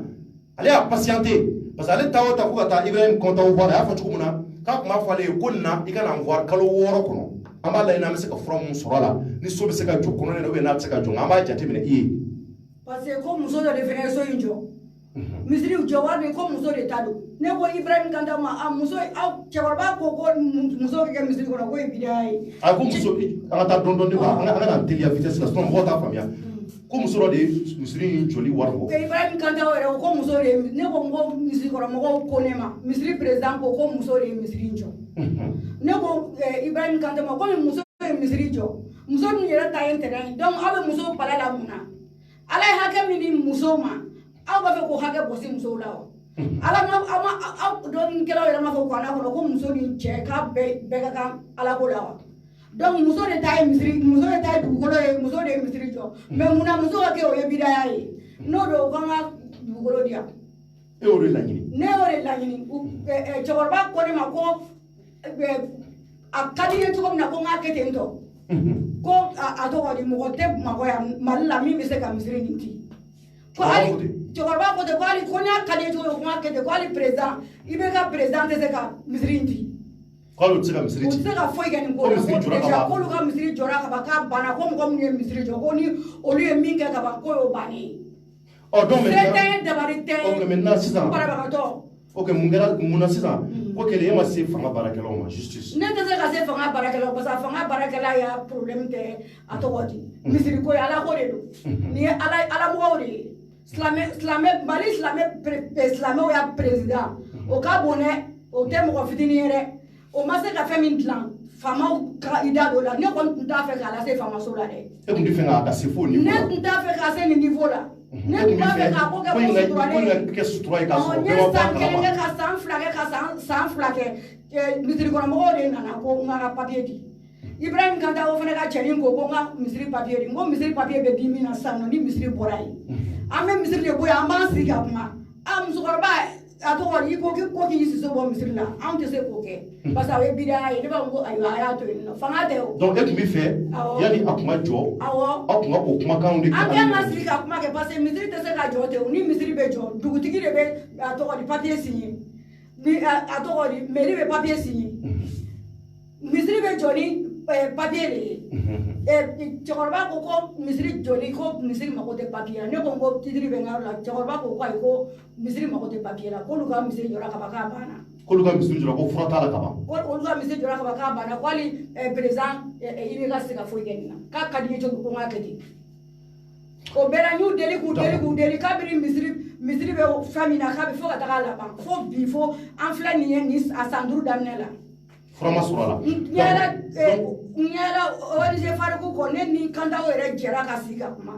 ale a patienter parce que ale tawo ta ko ta Ibrahim ko to voir ya fa tukumuna ka kuma fale ko na ikana voir kalo woro kono amba la ina me seka from sorala ni so be seka jo kono ne be na seka jo amba jate mine i parce que comme muso de revenir so injo misiri jawari ko muso de tado ne ko Ibrahim kanda ma muso au chawarba ko muso ke misiri ko bidai a ko muso anga ta don de ba anga na telia vitesse la son vota famia ko muso dɔ de misiri in joli wari bɔ. Ibrahim Kanta yɛrɛ ko muso de ne ko n ko misikɔrɔmɔgɔw ko ne ma misiri président ko muso de ye misiri in jɔ. Ne ko Ibrahim Kanta ma komi muso ye misiri jɔ muso min yɛrɛ ta ye ntɛnɛn donc aw bɛ musow palais la mun na Ala ye hakɛ min di musow ma aw b'a fɛ k'o hakɛ bɔsi musow la wa. Ala ma aw dɔɔninkɛlaw yɛrɛ ma fɔ kuranɛ kɔnɔ ko muso ni cɛ k'a bɛɛ ka kan Alako la wa. Donc muso de ta ye dugukolo ye muso de ye misiri jɔ mais munna muso ka kɛ o ye bidaya ye n'o don o kan ka dugukolo di yan. E y'o de laɲini. Ne y'o de laɲini cɛkɔrɔba ko ne ma ko a ka di ye cogo min na ko n k'a kɛ ten tɔ ko a tɔgɔ di mɔgɔ tɛ Bamakɔ yan Mali la min bɛ se ka misiri nin di. Ko hali cɛkɔrɔba ko ten ko hali ko n'a ka di ye cogo min ko n k'a kɛ ten ko hali président i bɛ ka président tɛ se ka misiri in di. K'olu tɛ se ka misiri ci. U tɛ se ka foyi kɛ nin ko la ko déjà k'olu ka misiri jɔra ka ban k'a banna ko mɔgɔ minnu ye misiri jɔ ko ni olu ye min kɛ ka ban ko y'o bannen ye. Ɔ donc maintenant se tɛ dabali tɛ. Ok maintenant sisan. Banabagatɔ. Ok mun na sisan ko kɛlen e ma se fanga baarakɛlaw ma justice. Ne tɛ se ka se fanga baarakɛlaw parce que fanga baarakɛla y'a problème tɛ a tɔgɔ di. Misiri ko ye Ala ko de don. Nin ye Ala mɔgɔw de ye. Mali silamɛw y'a président o ka bon dɛ o tɛ mɔgɔ fitinin ye dɛ. O ma se ka fɛn min dilan faamaw ka i da don la ne kɔni tun t'a fɛ k'a lase faamaso la dɛ. E tun tɛ fɛ k'a se fo niveau la. Ne tun t'a fɛ k'a se nin niveau la. Ne tun b'a fɛ k'a ko kɛ suturalen ye. N ye san kelen kɛ ka san fila kɛ ka san fila kɛ misirikɔnɔmɔgɔw de nana ko n ka papier di. Ibrahim Kanta o fana ka cɛnin ko n ka misiri papier di n ko misiri papier bɛ di min na sisan nɔ ni misiri bɔra yen. An bɛ misiri de bɔ yen an b'an sigi ka kuma a musokɔrɔba a tɔgɔ di ko k'i siso bɔ misiri la anw tɛ se k'o kɛ parce que o ye bidaya ye ne b'a fɔ ko ayiwa a y'a to yen nɔ fanga tɛ o. Donc e tun bɛ fɛ yanni a kuma jɔ aw tun ka o kumakanw de kɛ. An kan ka sigi ka kuma kɛ parce que misiri tɛ se ka jɔ ten ni misiri bɛ jɔ dugutigi de bɛ a tɔgɔ di papier signer ni a tɔgɔ di mairie bɛ papier signer misiri bɛ jɔ ni papier de ye. Cɛkɔrɔba ko misiri jɔli ko misiri mago tɛ papier la ne ko n ko titre bɛ n ka yɔrɔ la cɛkɔrɔba ko ayi ko misiri mago tɛ papier la k'olu ka misiri jɔra ka ban k'a banna. K'olu ka misiri jɔra ko fura t'a la ka ban. K'olu ka misiri jɔra ka ban k'a banna ko hali président IBK tɛ se ka foyi kɛ nin na k'a ka di ye cogo ko n k'a kɛ ten. O bɛɛ la n y'u deli k'u deli kabini misiri bɛ fɛn min na k'a bɛ fo ka taga a laban fo bi fo an filɛ nin ye nin a san 5 daminɛ la. Fura ma sɔrɔ a la. N yɛlɛ ONG Fariku kɔ ne ni Kantaw yɛrɛ jɛra ka sigi ka kuma.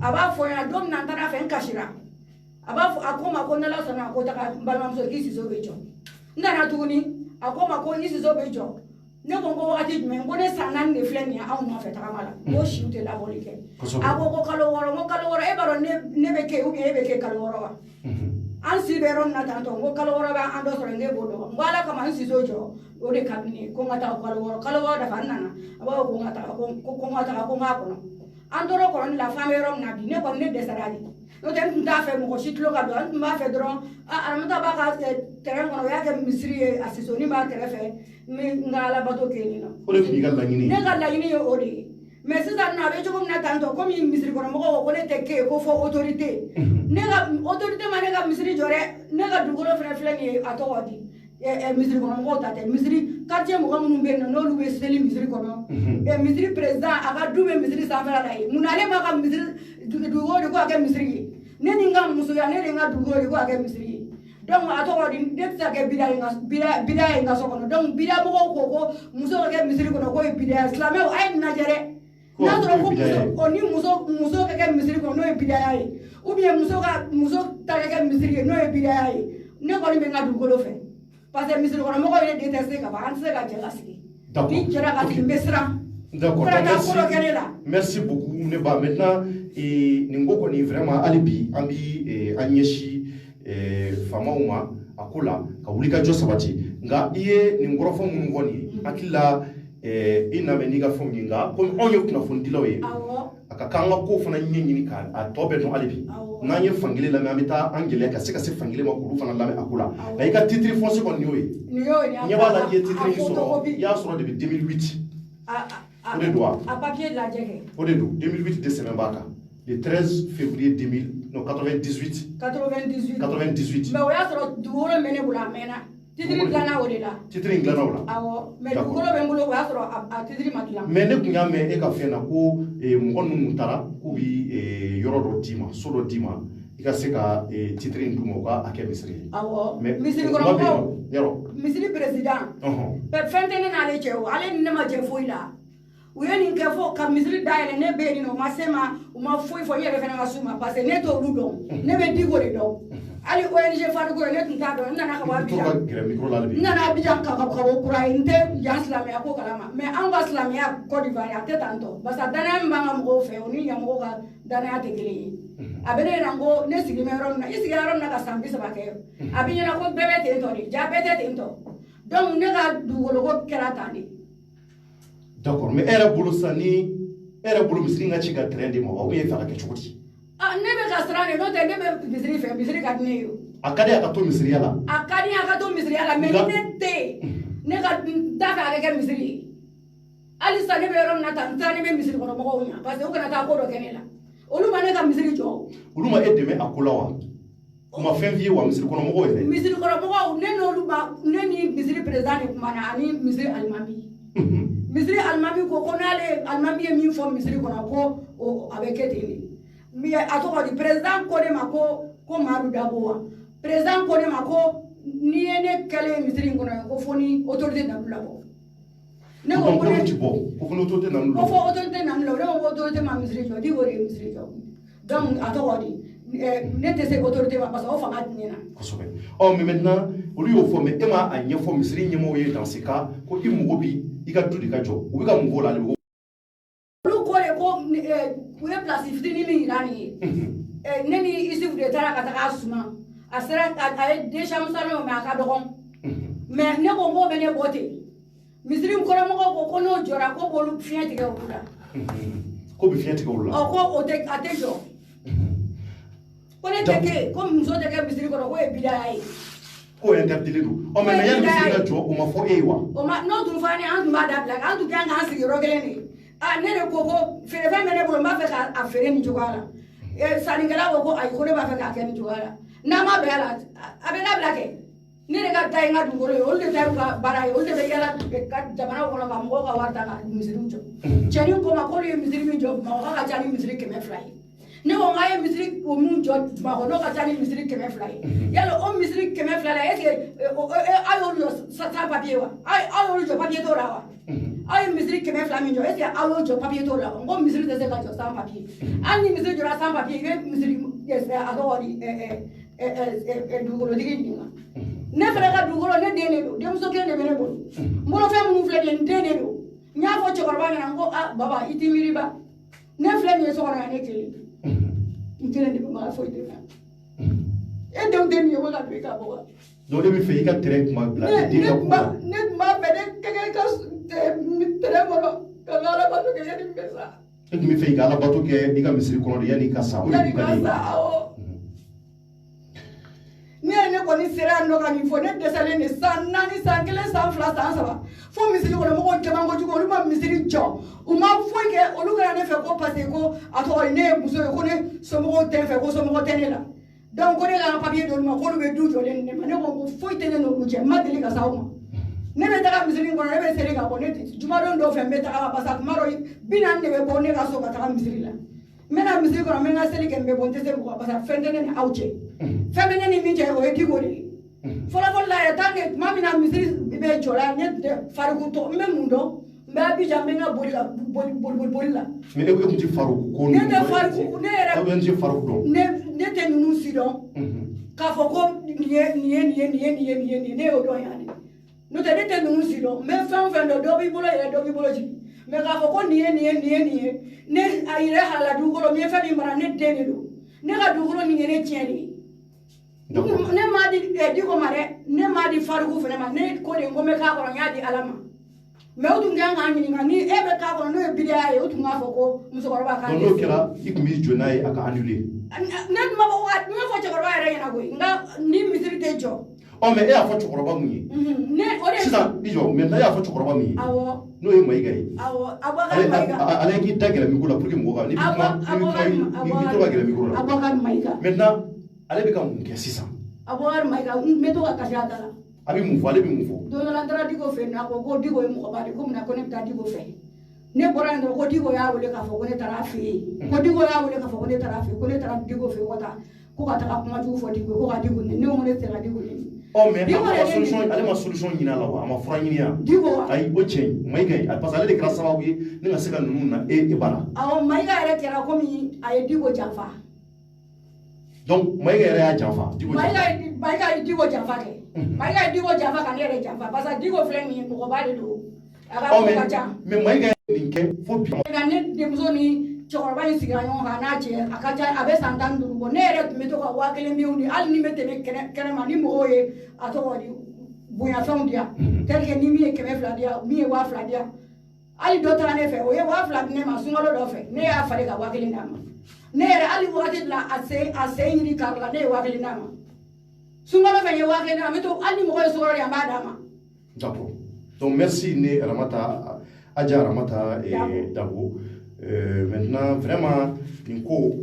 A b'a fɔ n ɲɛna don min na n taara fɛ n kasira. A b'a fɔ a ko n ma ko n'Ala sɔnna ko taga n balimamuso k'i siso bɛ jɔ. N nana tuguni a ko n ma ko i siso bɛ jɔ. Ne ko n ko wagati jumɛn ko ne san 4 de filɛ nin ye anw nɔfɛ tagama la. N ko siw tɛ labɔli kɛ. A ko kalo 6 n ko kalo 6 e b'a dɔn ne bɛ kɛ ou bien e bɛ kɛ kalo 6 wa. An si bɛ yɔrɔ min na tantɔ n ko kalo 6 bɛ an dɔ sɔrɔ ne b'o dɔn n ko Ala kama n siso jɔ o de ka di ne ye ko n ka taa kalo 6 dafa n nana a b'a fɔ ko n ka taga ko n k'a kɔnɔ an tora o kɔnɔni la f'an bɛ yɔrɔ min na bi ne kɔni ne dɛsɛra de n'o tɛ n tun t'a fɛ mɔgɔ si tulo ka don n tun b'a fɛ dɔrɔn Aramata b'a ka terrain kɔnɔ o y'a kɛ misiri ye a sisoni b'a kɛrɛfɛ n ka Alabato kɛ yen nɔ. O de tun y'i ka laɲini ye. Ne ka laɲini ye o de ye mais sisan nɔ a bɛ cogo min na tantɔ komi misirikɔnɔmɔgɔw ko ne tɛ kɛ yen ko fɔ autorité ne ka autorité ma ne ka misiri jɔ dɛ ne ka dugukolo fana filɛ nin ye a tɔgɔ di misirikɔnɔmɔgɔw ta tɛ misiri quartier mɔgɔ minnu bɛ yen nɔ n'olu bɛ seli misiri kɔnɔ misiri président a ka du bɛ misiri sanfɛla la yen mun na ne ma ka misiri dugukolo de ko a kɛ misiri ye ne ni n ka musoya ne de n ka dugukolo de ko a kɛ misiri ye donc a tɔgɔ di ne tɛ se ka kɛ bidaya ye n ka so kɔnɔ donc bidaya mɔgɔw ko muso ka kɛ misiri kɔnɔ k'o ye bidaya silamɛw a ye nin lajɛ dɛ. N'a sɔrɔ ko ni muso ka kɛ misiri kɔnɔ n'o ye bidaya ye ou bien muso ta ka kɛ misiri ye n'o ye bidaya ye ne kɔni bɛ n ka dugukolo fɛ parce que misirikɔnɔmɔgɔw ye détesté ka ban an tɛ se ka jɛ ka sigi ni jɛra ka sigi n bɛ siran. D'accord, merci beaucoup ne ba maintenant nin ko kɔni vraiment hali bi an bɛ an ɲɛsin faamaw ma a ko la ka wuli ka jɔ sabati nka i ye nin kɔrɔfɔ minnu fɔ nin ye hakili la i namɛ n'i ka fɛnw ye nka komi anw ye kunnafonidilaw ye a ka kan ka ko fana ɲɛɲini k'a tɔ bɛɛ dɔn hali bi n'an ye fankelen lamɛn an bɛ taa an gɛlɛya ka se fankelen ma k'olu fana lamɛn a ko la nka i ka titre foncier kɔni y'o ye ɲɛ b'a la i ye titre in sɔrɔ i y'a sɔrɔ depuis 2008 o de don wa a papier lajɛ kɛ o de don 2008 de sɛbɛn b'a kan le 13 février 98 mais o y'a sɔrɔ dugukolo mɛ ne bolo a mɛnna Titri dilanna o de la. Titri dilanna o la. Awɔ mais dugukolo bɛ n bolo o y'a sɔrɔ a titri ma dilan. Mais ne kun y'a mɛn e ka fɛn na ko mɔgɔ ninnu taara k'u bi yɔrɔ dɔ d'i ma so dɔ d'i ma i ka se ka titri in d'u ma u ka a kɛ misiri ye. Awɔ mais misiri kɔnɔmɔgɔw yɔrɔ misiri président. Fɛn tɛ ne n'ale cɛ o ale ni ne ma jɛ foyi la. U ye nin kɛ fo ka misiri dayɛlɛ ne bɛ yen nɔ u ma se ma u ma foyi fɔ n yɛrɛ fana ka s'u ma parce que ne t'olu dɔn ne bɛ Diko de dɔn hali ONG Farigo ne tun t'a dɔn n nana ka bɔ Abidjan n nana Abidjan ka bɔ kura ye n tɛ yan silamɛya ko kalama mais anw ka silamɛya Côte d'Ivoire a tɛ tan tɔ parce que danaya min b'an ka mɔgɔw fɛ o ni ɲɛmɔgɔw ka danaya tɛ kelen ye a bɛ ne ɲɛna ko ne sigilen bɛ yɔrɔ min na i sigira yɔrɔ min na ka san 30 kɛ a bɛ ɲɛna ko bɛɛ bɛ ten tɔ de ja bɛɛ tɛ ten tɔ donc ne ka dugukolo ko kɛra tan de. D'accord, mais elle bolo sa ni elle bolo misiri nga ci ka terrain de ma wa ou ye fa ka kɛ cogo di? Ah ne bɛ ka siran de n'o tɛ ne bɛ misiri fɛ misiri ka di ne ye o. A ka di a ka to misiriya la. A ka di a ka to misiriya la mais ni ne tɛ yen ne ka da fɛ a ka kɛ misiri ye hali sisan ne bɛ yɔrɔ min na tan n taara ne bɛ misiri kɔnɔ mɔgɔw ɲɛ parce que u kana taa ko dɔ kɛ ne la olu ma ne ka misiri jɔ. Olu ma e dɛmɛ a ko la wa? U ma fɛn f'i ye wa misiri kɔnɔ mɔgɔw yɛrɛ? Misiri kɔnɔ mɔgɔw ne n'olu ma ne ni misiri président de kumana ani misiri alimami. Misiri alimami ko n'ale alimami ye min fɔ misiri kɔnɔ ko a bɛ kɛ ten de mais a tɔgɔ di président ko ne ma ko Madu Dabo wa président ko ne ma ko n'i ye ne kɛlen misiri in kɔnɔ ko fo ni autorité nanu labɔ ne ko ko ne ti bɔ ko fo ni autorité nanu labɔ ko fo autorité nanu labɔ ne ko autorité ma misiri jɔ Diko de ye misiri jɔ donc a tɔgɔ di ne tɛ se autorité ma parce que o fanga tɛ ne na. Kosɛbɛ ɔ mais maintenant olu y'o fɔ mais e ma a ɲɛfɔ misiri ɲɛmɔgɔw ye dans ce cas ko i mago bi i ka du de ka jɔ u bɛ ka mun k'o la olu ko de ko u ye place fitinin min yira nin ye ne ni Isufu de taara ka taga a suma a sera a ye deux chambres salon mais a ka dɔgɔn mais ne ko k'o bɛ ne bɔ ten misiri kɔnɔmɔgɔw ko n'o jɔra ko k'olu fiɲɛ tigɛ olu la. Ko bɛ fiɲɛ tigɛ olu la. ko a tɛ jɔ ko ne tɛ kɛ ko muso tɛ kɛ misiri kɔnɔ ko ye bidaya ye. Ko interdit don ɔ mais yanni misiri ka jɔ o ma fɔ e ye wa. O ma n'o tun fɔra ne ye an tun b'a dabila an tun kan k'an sigi yɔrɔ kelen de ne de ko feerefɛn bɛ ne bolo n b'a fɛ k'a feere nin cogoya la sannikɛla ko ayi ko ne b'a fɛ k'a kɛ nin cogoya la n'a ma bɛn a la a bɛ dabila kɛ ne de ka taa ye n ka dugukolo ye olu de ta y'u ka baara ye olu de bɛ yala jamana kɔnɔ ka mɔgɔw ka wari ta ka misiriw jɔ cɛnin ko ma k'olu ye misiri min jɔ Bamakɔ ka ca ni misiri 200 ye ne ko k'a ye misiri min jɔ Bamakɔ n'o ka ca ni misiri 200 ye yala o misiri 200 la est ce que aw y'olu jɔ sans papier wa aw y'olu jɔ papier t'o la wa. Aw ye misiri 200 min jɔ est ce que aw y'o jɔ papier t'o la wa n ko misiri tɛ se ka jɔ sans papier hali ni misiri jɔra sans papier i bɛ misiri a tɔgɔ di dugukolotigi ɲininka ne fana ka dugukolo ne den de don denmuso kelen de bɛ ne bolo n bolofɛn minnu filɛ nin ye n den de don n y'a fɔ cɛkɔrɔba ɲɛna n ko baba i t'i miiri ba ne filɛ nin ye so kɔnɔ yan ne kelen n kelen de bɛ mara foyi tɛ na e denw tɛ nin ye ko ka don i ka bɔ wa. donc ne bɛ fɛ i ka terrain kuma bila den ka kuma. ne tun b'a fɛ ne ka kɛ i ka terrain kɔnɔ ka n ka alabato kɛ yanni n bɛ sa. E tun bɛ fɛ i ka alabato kɛ i ka misiri kɔnɔ de yanni i ka sa. yanni i ka sa awɔ. ne ye ne kɔni sera yan nɔ ka nin fɔ ne dɛsɛlen de san 4 san 1 san 2 san 3 fo misiri kɔnɔ mɔgɔw caman kojugu olu ma misiri jɔ u ma foyi kɛ olu kɛra ne fɛ ko parce que ko a tɔgɔ ne ye muso ye ko ne somɔgɔw tɛ n fɛ ko somɔgɔ tɛ ne la donc ko ne ka papier d'olu ma k'olu bɛ du jɔlen ne ma ne ko foyi tɛ ne n'olu cɛ n ma deli ka s'aw ma ne bɛ taga misiri kɔnɔ ne bɛ seli ka bɔ ne jumadon dɔw fɛ n bɛ taga parce que tuma dɔ 40 de bɛ bɔ ne ka so ka taga misiri la n bɛna misiri kɔnɔ n bɛ n ka seli kɛ n bɛ bɔ n tɛ se mɔgɔ parce que fɛn tɛ ne ni aw cɛ fɛn bɛ ne ni min cɛ o ye Diko de ye fɔlɔfɔlɔ la yɛrɛ tant que tuma min na misiri bɛ jɔ la ne Farigu tɔ n bɛ mun dɔn n bɛ Abidjan n bɛ n ka boli la. mais e tun tɛ Farigu ko ne tɛ Farigu ne yɛrɛ aw bɛ n tɛ Farigu dɔn. ne tɛ ninnu si dɔn k'a fɔ ko nin ye ne y'o dɔn yan de n'o tɛ ne tɛ ninnu si dɔn n bɛ fɛn o fɛn dɔn dɔ b'i bolo yɛrɛ dɔ b'i bolo jigin mais k'a fɔ ko nin ye ne a yɛrɛ halala dugukolo min ye fɛn min mara ne den de don ne ka dugukolo nin ye ne tiɲɛ de ye. ne m'a di Diko ma dɛ ne m'a di Farigu fana ma ne ko de ko n bɛ k'a kɔnɔ n y'a di Ala ma mais o tun kan k'an ɲininka ni e bɛ k'a kɔnɔ n'o ye bidaya ye o tun b'a fɔ ko musokɔrɔba k'a n'o kɛra i tun b'i jɔ n'a ye a ka annuler. ne tun b'a fɔ n y'a fɔ cɛkɔrɔba yɛrɛ ɲɛna koyi nka ni misiri tɛ jɔ. ɔ mais e y'a fɔ cɛkɔrɔba mun ye. o de sisan i jɔ maintenant e y'a fɔ cɛkɔrɔba mun ye. awɔ n'o ye Mayiga ye. awɔ Abubakari Mayiga. ale k'i da gɛlɛn micro la pour que mɔgɔw ka ni bɛ to ka gɛlɛn micro la. Abubakari Mayiga. maintenant ale bɛ ka mun kɛ sisan. Abubakari Mayiga n bɛ to ka kasi a da la. a bɛ mun fɔ ale bɛ mun fɔ. don dɔ la n taara Diko fɛ yen nɔ a ko Diko ye mɔgɔba de ko munna ko ne bɛ taa Diko fɛ ne bɔra yen dɔrɔn ko Diko y'a wele k'a fɔ ko ne taara a fɛ yen ko Diko y'a wele k'a fɔ ko ne taara a fɛ yen ko ne taara Diko fɛ yen ko ka taga kuma jugu fɔ Diko ko ka Diko nɛni ne ko ne tɛ se ka Diko nɛni. mais ale ma solution ɲini a la wa a ma fura ɲini yan. Diko ayi o cɛ Mayiga parce que ale de kɛra sababu ye ne ka se ka ninnu na e bara. awɔ Mayiga yɛrɛ kɛra komi a ye Diko janfa. donc Mayiga yɛrɛ y'a janfa. Mayiga ye Diko janfa kɛ. Mayiga ye Diko janfa ka ne yɛrɛ janfa parce que Diko filɛ nin ye mɔgɔba de don. a ka ko ka ca. mais Mayiga ye nin kɛ fo bi. ne denmuso ni cɛkɔrɔba in sigira ɲɔgɔn kan n'a cɛ a ka ca a bɛ san 15 bɔ ne yɛrɛ tun bɛ to ka 1000 minw di hali ni bɛ tɛmɛ kɛnɛma ni mɔgɔw ye a tɔgɔ di bonyafɛnw di yan tel que ni min ye 200 di yan min ye 2000 di yan hali dɔ taara ne fɛ o ye 2000 di ne ma sunkalo dɔ fɛ ne y'a falen ka 1000 d'a ma ne yɛrɛ hali wagati la a sen ɲini kari la ne ye 1000 d'a ma sunkalo fɛ n ye 1000 d'a ma n bɛ to hali ni mɔgɔ ye sukaro di yan n b'a d'a ma. d'accord donc merci ne Ramata Adja Ramata Dabo. Maintenant vraiment nin ko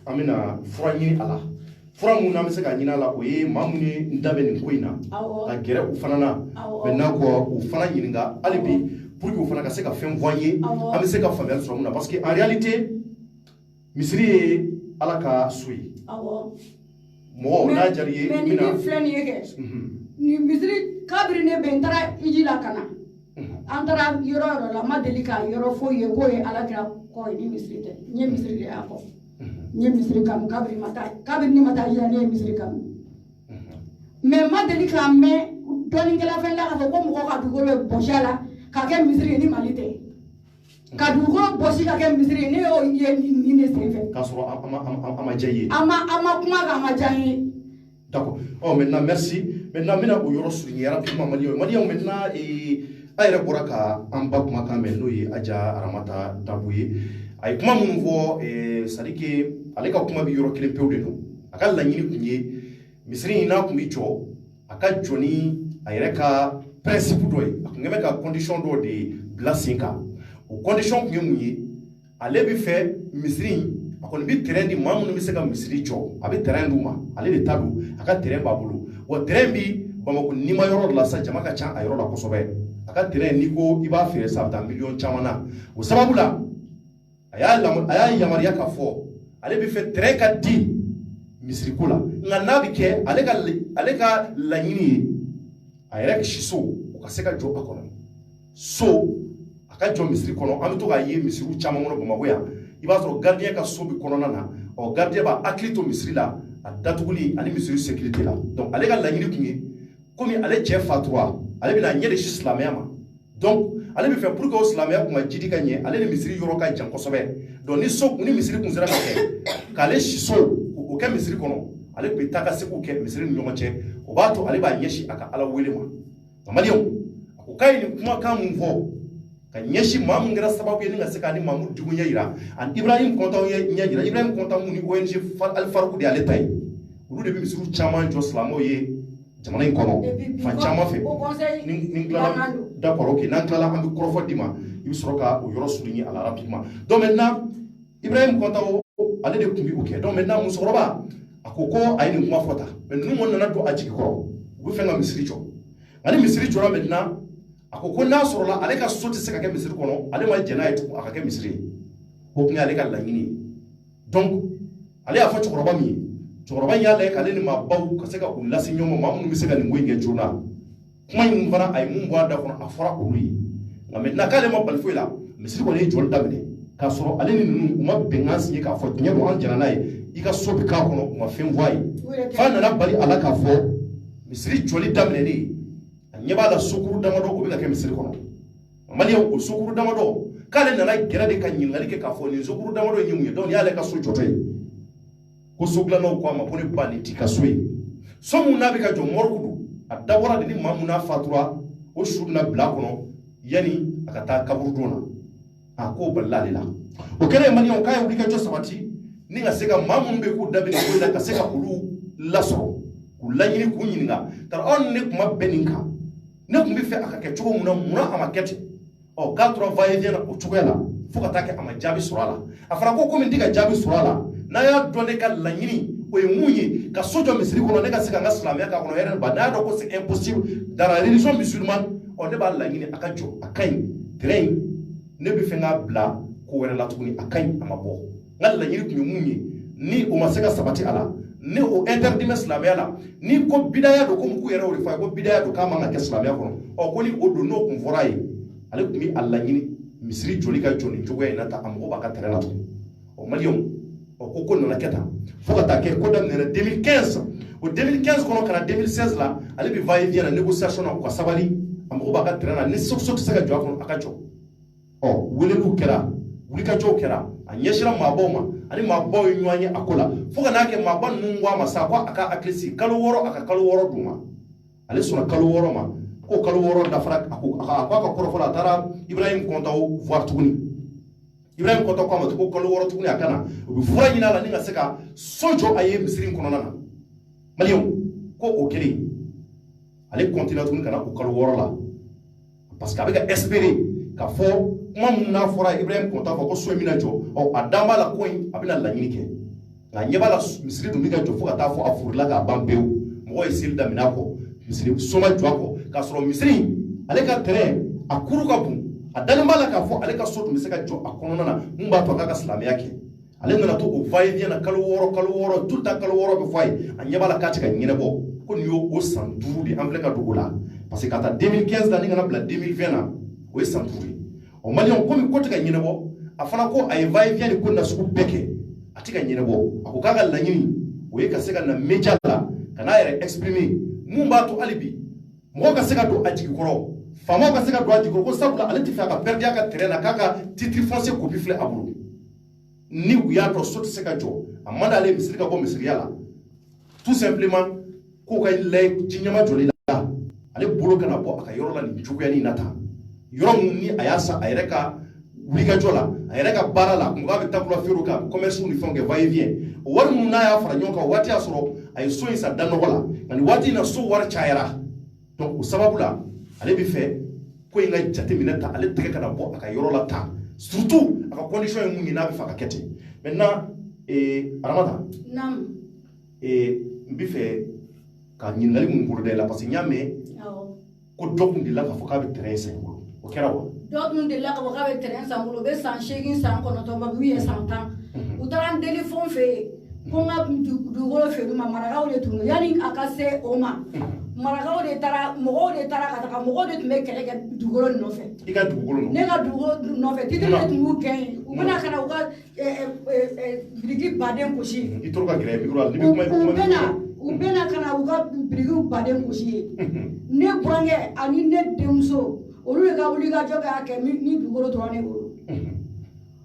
an bɛna fura ɲini a la fura mun n'an bɛ se ka ɲini a la o ye maa mun ye n da bɛ nin ko in na ka gɛrɛ u fana na maintenant ko u fana ɲininka hali bi pour que u fana ka se ka fɛn fɔ an ye an bɛ se ka faamuyali sɔrɔ mun na parce que en réalité misiri ye Ala ka so ye mɔgɔ n'a diyara i ye mais ni min filɛ nin ye kɛ ni misiri kabiri ne bɛ n taara hiji la ka na an taara yɔrɔ yɔrɔ la n ma deli ka yɔrɔ foyi ye k'o ye Alakira kɔ ye ni misiri tɛ n ye misiri de y'a kɔ n ye misiri kanu kabiri ne ma taa hiji la ne ye misiri kanu mais n ma deli k'a mɛn dɔɔnikɛla fɛn la k'a fɔ ko mɔgɔ ka dugukolo bɛ bɔsi a la k'a kɛ misiri ye ni Mali tɛ ka dugukolo bɔsi ka kɛ misiri ye ne y'o ye nin de sen fɛ k'a sɔrɔ a ma diya i ye a ma kuma kan a ma diya n ye. d'accord maintenant merci maintenant n bɛna o yɔrɔ souligner rapidement Maliyɛnw maintenant a yɛrɛ bɔra ka an ba kumakan mɛn n'o ye Adja Ramata Dabo ye a ye kuma minnu fɔ c'est à dire que ale ka kuma bɛ yɔrɔ kelen pewu de don a ka laɲini tun ye misiri in n'a tun bɛ jɔ a ka jɔ ni a yɛrɛ ka principe dɔ ye a tun bɛ ka condition dɔ de bila sen kan o condition tun ye mun ye ale bɛ fɛ misiri in a kɔni bɛ terrain di maa minnu bɛ se ka misiri jɔ a bɛ terrain d'u ma ale de ta don a ka terrain b'a bolo wa terrain bi Bamako nima yɔrɔ de la sa jama ka ca a yɔrɔ la kosɛbɛ a ka terrain n'i ko i b'a feere sa a bɛ taa miliyɔn caman na o sababu la a y'a yamaruya k'a fɔ ale bɛ fɛ terrain ka di misiriko la nka n'a bɛ kɛ ale ka laɲini ye a yɛrɛ si so o ka se ka jɔ a kɔnɔ so a ka jɔ misiri kɔnɔ an bɛ to k'a ye misiriw caman kɔnɔ Bamako yan i b'a sɔrɔ gardien ka so bɛ kɔnɔna na ɔ gardien b'a hakili to misiri la a datuguli ani misiri sécurité la donc ale ka laɲini tun ye komi ale cɛ fatura ale bɛna ɲɛ de si silamɛya ma donc ale bɛ fɛ pour que o silamɛya kun ka jidi ka ɲɛ ale ni misiri yɔrɔ ka jan kosɛbɛ donc ni misiri kun sera ka kɛ k'ale si so o kɛ misiri kɔnɔ ale tun bɛ taa ka segiw kɛ misiri ni ɲɔgɔn cɛ o b'a to ale b'a ɲɛsin a ka Ala wele ma nka Maliyɛnw a ko k'a ye nin kumakan mun fɔ ka ɲɛsin maa min kɛra sababu ye ni ka se k'a ni Mamudu Diko ɲɛ yira ani Ibrahim Kɔntaw ɲɛ yira Ibrahim Kɔntaw mun ni ONG Alfarku de y'ale ta ye olu de bɛ misiriw caman jɔ silamɛw ye jamana in kɔnɔ fan caman fɛ ni tilala d'accord ok n'an tilala an bɛ kɔrɔfɔ d'i ma i bɛ sɔrɔ ka o yɔrɔ souligner a la rapidement donc maintenant Ibrahim Kɔntaw ale de tun bɛ o kɛ donc maintenant musokɔrɔba a ko a ye nin kuma fɔ tan mais ninnu kɔni nana don a jigi kɔrɔ u bɛ fɛ ka misiri jɔ nka ni misiri jɔra maintenant a ko n'a sɔrɔla ale ka so tɛ se ka kɛ misiri kɔnɔ ale ma jɛn n'a ye tugun a ka kɛ misiri ye o tun ye ale ka laɲini ye donc ale y'a fɔ cɛkɔrɔba min ye cɛkɔrɔba in y'a lajɛ k'ale ni maabaw ka se ka u lase ɲɔgɔn ma maa minnu bɛ se ka nin ko in kɛ joona kuma in fana a ye mun bɔ a da kɔnɔ a fɔra olu ye nka maintenant k'ale ma bali foyi la misiri kɔni ye jɔli daminɛ k'a sɔrɔ ale ni ninnu u ma bɛnkan signé k'a fɔ tiɲɛ don an jɛnna n'a ye i ka so bɛ k'a kɔnɔ u ma fɛn fɔ a ye f'a nana bali a la k'a fɔ misiri jɔli daminɛlen a ɲɛ b'a la sokuru damadɔ o bɛ ka kɛ misiri kɔnɔ Maliyɛnw o sokuru damadɔ k'ale nana gɛrɛ de ka ɲininkali kɛ k'a fɔ nin sokuru damadɔ ye mun ye donc nin y'ale ka so jɔtɔ ye ko sogilannaw ko a ma ko ne ba nin t'i ka so ye so mun n'a bɛ ka jɔ mɔrigu don a dabɔra de ni maa mun n'a fatura o su bɛna bila a kɔnɔ yanni a ka taa kaburudon na a k'o balila ale la o kɛra ye Maliyɛnw k'a ye wulikajɔ sabati ni ka se ka maa minnu bɛ k'u da bɛ nin ko in na ka se ka olu lasɔrɔ k'u laɲini k'u ɲininka tari aw ni ne kuma bɛ nin kan ne tun bɛ fɛ a ka kɛ cogo mun na munna a ma kɛ ten ɔ k'a tora va-et-vient na o cogoya la fo ka taa kɛ a ma jaabi sɔrɔ a la a fɔra ko komi n tɛ ka jaabi sɔrɔ a la n'a y'a dɔn ne ka laɲini o ye mun ye ka so jɔ misiri kɔnɔ ne ka se ka n ka silamɛya k'a kɔnɔ hɛrɛ ba n'a y'a dɔn ko c'est impossible dans la religion musulmane ne b'a laɲini a ka jɔ a ka ɲi terrain in ne bɛ fɛ k'a bila ko wɛrɛ la tuguni a ka ɲi a ma bɔ n ka laɲini tun ye mun ye ni o ma se ka sabati a la ni o interdit mɛ silamɛya la ni ko bidaya don komi k'u yɛrɛ y'o de fɔ a ye ko bidaya don k'a man ka kɛ silamɛya kɔnɔ ko ni o don n'o tun fɔra a ye ale tun bɛ a laɲini misiri joli ka jɔ nin cogoya in na tan a mago b'a ka terrain la tuguni maliyɛnw ko nana kɛ tan fo ka taa kɛ ko daminɛna 2015 o 2015 kɔnɔ ka na 2016 la ale bɛ va et vient na négociation na u ka sabali a mago b'a ka terrain na ni sɔgɔsɔgɔ tɛ se ka jɔ a kɔnɔ a ka jɔ weleliw kɛra wulikajɔw kɛra a ɲɛsira maabaw ma ani maabaw ye ɲɔgɔn ye a ko la fo ka n'a kɛ maaba ninnu ko a ma sa ko a ka hakili sigi kalo 6 a ka kalo 6 d'u ma ale sɔnna kalo 6 ma ko kalo 6 dafara a ko a ka kɔrɔfɔla a taara Ibrahim Kɔntaw voir tuguni Ibrahim Kɔntaw ko a ma ko kalo 6 tuguni a kana u bɛ fura ɲini a la ni ka se ka so jɔ a ye misiri in kɔnɔna na maliyɛnw ko o kɛlen ale continue tuguni ka na o kalo 6 la parce que a bɛ ka espérer ka fɔ kuma mun n'a fɔra Ibrahim Kɔntaw fɔ ko so in bɛna jɔ a dan b'a la ko in a bɛna laɲini kɛ nka ɲɛ b'a la misiri dun bɛ ka jɔ fo ka taa fɔ a furula k'a ban pewu mɔgɔ ye seli daminɛ a kɔ misiri so ma jɔ a kɔ k'a sɔrɔ misiri ale ka terrain a kuru ka bon a dalen b'a la k'a fɔ ale ka so tun bɛ se ka jɔ a kɔnɔna na mun b'a to a k'a ka silamɛya kɛ ale nana to o va et vient na kalo 6 tout le temps kalo 6 bɛ fɔ a ye a ɲɛ b'a la k'a tɛ ka ɲɛnabɔ ko nin y'o san 5 de an filɛ ka don o la parce que ka taa 2015 la ni kana bila 2020 na o ye san 5 ye maliyɛnw komi ko tɛ ka ɲɛnabɔ a fana ko a ye va et vient ni ko na sugu bɛɛ kɛ a tɛ ka ɲɛnabɔ a ko k'a ka laɲini o ye ka se ka na média la ka n'a yɛrɛ exprimer mun b'a to hali bi mɔgɔ ka se ka don a jigi kɔrɔ faamaw ka se ka don a jigi kɔrɔ ko sabula ale tɛ fɛ a ka perdre a ka terrain na k'a ka titre foncier copie filɛ a bolo ni u y'a dɔn so tɛ se ka jɔ a man d'ale misiri ka bɔ misiriya la tout simplement k'o ka layɛ ci ɲɛma jɔli la ale bolo kana bɔ a ka yɔrɔ la nin cogoya nin na tan yɔrɔ mun ni a y'a san a yɛrɛ ka wulikajɔ la a yɛrɛ ka baara la kun k'a bɛ tabula feerew kan commerce ni fɛnw kɛ va et vient o wari mun n'a y'a fara ɲɔgɔn kan o waati y'a sɔrɔ a ye so in san danɔgɔ la nka nin waati in na so wari cayara donc o sababu la ale bɛ fɛ ko in ka jateminɛ ta ale tɛgɛ kana bɔ a ka yɔrɔ la tan surtout a ka condition ye mun ye n'a bɛ fɛ ka kɛ ten maintenant Aramata n bɛ fɛ ka ɲininkali mun bolo da i la parce que n y'a mɛn ko dɔ kun delila k'a fɔ k'a bɛ terrain san i bolo o kɛra wa dɔ kun delila k'a fɔ k'a bɛ terrain san bolo u bɛ san 8 san 9 ma u ye san 10 u taara n deli fɛn fɛ yen ko n ka dugukolo feere ma marakaw de tun don yanni a ka se o ma marakaw de taara mɔgɔw de taara ka taga mɔgɔw de tun bɛ kɛlɛ kɛ dugukolo nɔfɛ i ka dugukolo nɔfɛ ne ka dugukolo nɔfɛ titiri de tun b'u gɛn u bɛna ka na u ka biriki baden gosi i tora ka gɛrɛ micro la ni bɛ kuma u bɛna ka na u ka birikiw baden gosi ye ne burankɛ ani ne denmuso olu de ka wulikajɔ k'a kɛ ni dugukolo dɔrɔn ne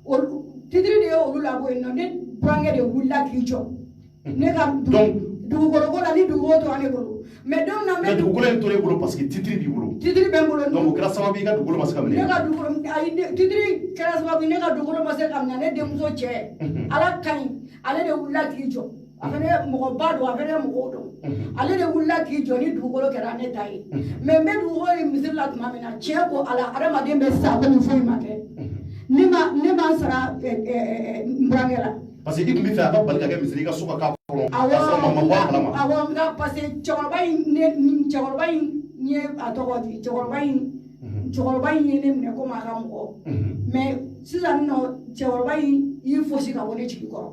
bolo titiri de ye olu labɔ yen nɔ ne burankɛ de wulila k'i jɔ ne ka dugukolo ko la ni dugukolo dɔrɔn ne bolo mais don na mɛ dugukolo in tora e bolo parce que titiri b'i bolo titiri bɛ n bolo donc o kɛra sababu i ka dugukolo ma se ka minɛ ne ka dugukolo ayi titiri kɛra sababu ne ka dugukolo ma se ka minɛ ne denmuso cɛ ala ka ɲi ale de wulila k'i jɔ a fana mɔgɔba don a fana mɔgɔw dɔn ale de wulila k'i jɔ ni dugukolo kɛra ne ta ye mais n bɛ dugukolo in misiri la tuma min na tiɲɛ ko ala adamaden bɛ sa ko ni foyi ma kɛ ne ma n sara n burankɛ la parce que i tun bɛ fɛ a ka bali ka kɛ misiri i ka so ka k'a kɔnɔ k'a sɔrɔ ma bɔ a kalama awɔ nka parce que cɛkɔrɔba in ye a tɔgɔ di cɛkɔrɔba in ye ne minɛ komi a ka mɔgɔ mais sisan nɔ cɛkɔrɔba in y'i fosi ka bɔ ne jigi kɔrɔ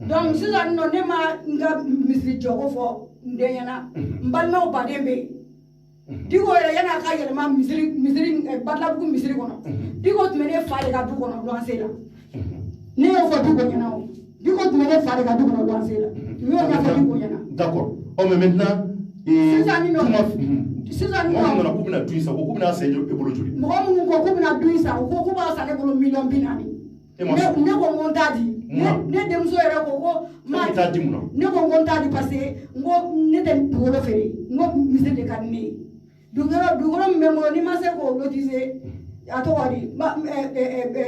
donc sisan nɔ ne ma n ka misiri jɔko fɔ n den ɲɛna n balimaw baden bɛ yen Diko yɛrɛ yanni a ka yɛlɛma Badlabugu misiri kɔnɔ Diko tun bɛ ne fa de ka du kɔnɔ luwanse la ne y'o fɔ Diko ɲɛna o Diko tun bɛ ne fa de ka du kɔnɔ luwanse la u y'o ɲɛfɔ Diko ɲɛna. D'accord. Mais maintenant sisan mɔgɔ minnu nana k'u bɛna du in san ko k'u bɛna san e bolo joli. Mɔgɔ minnu ko k'u bɛna du in san u ko k'u b'a san ne bolo $40,000. Ne ko n ko n t'a di. Ne denmuso yɛrɛ ko ko ma t'a di mun na. Ne ko n ko n t'a di parce que n ko ne tɛ dugukolo feere n ko misiri de ka di ne ye. Dugukolo min bɛ n bolo n'i ma se k'o lotiser a tɔgɔ di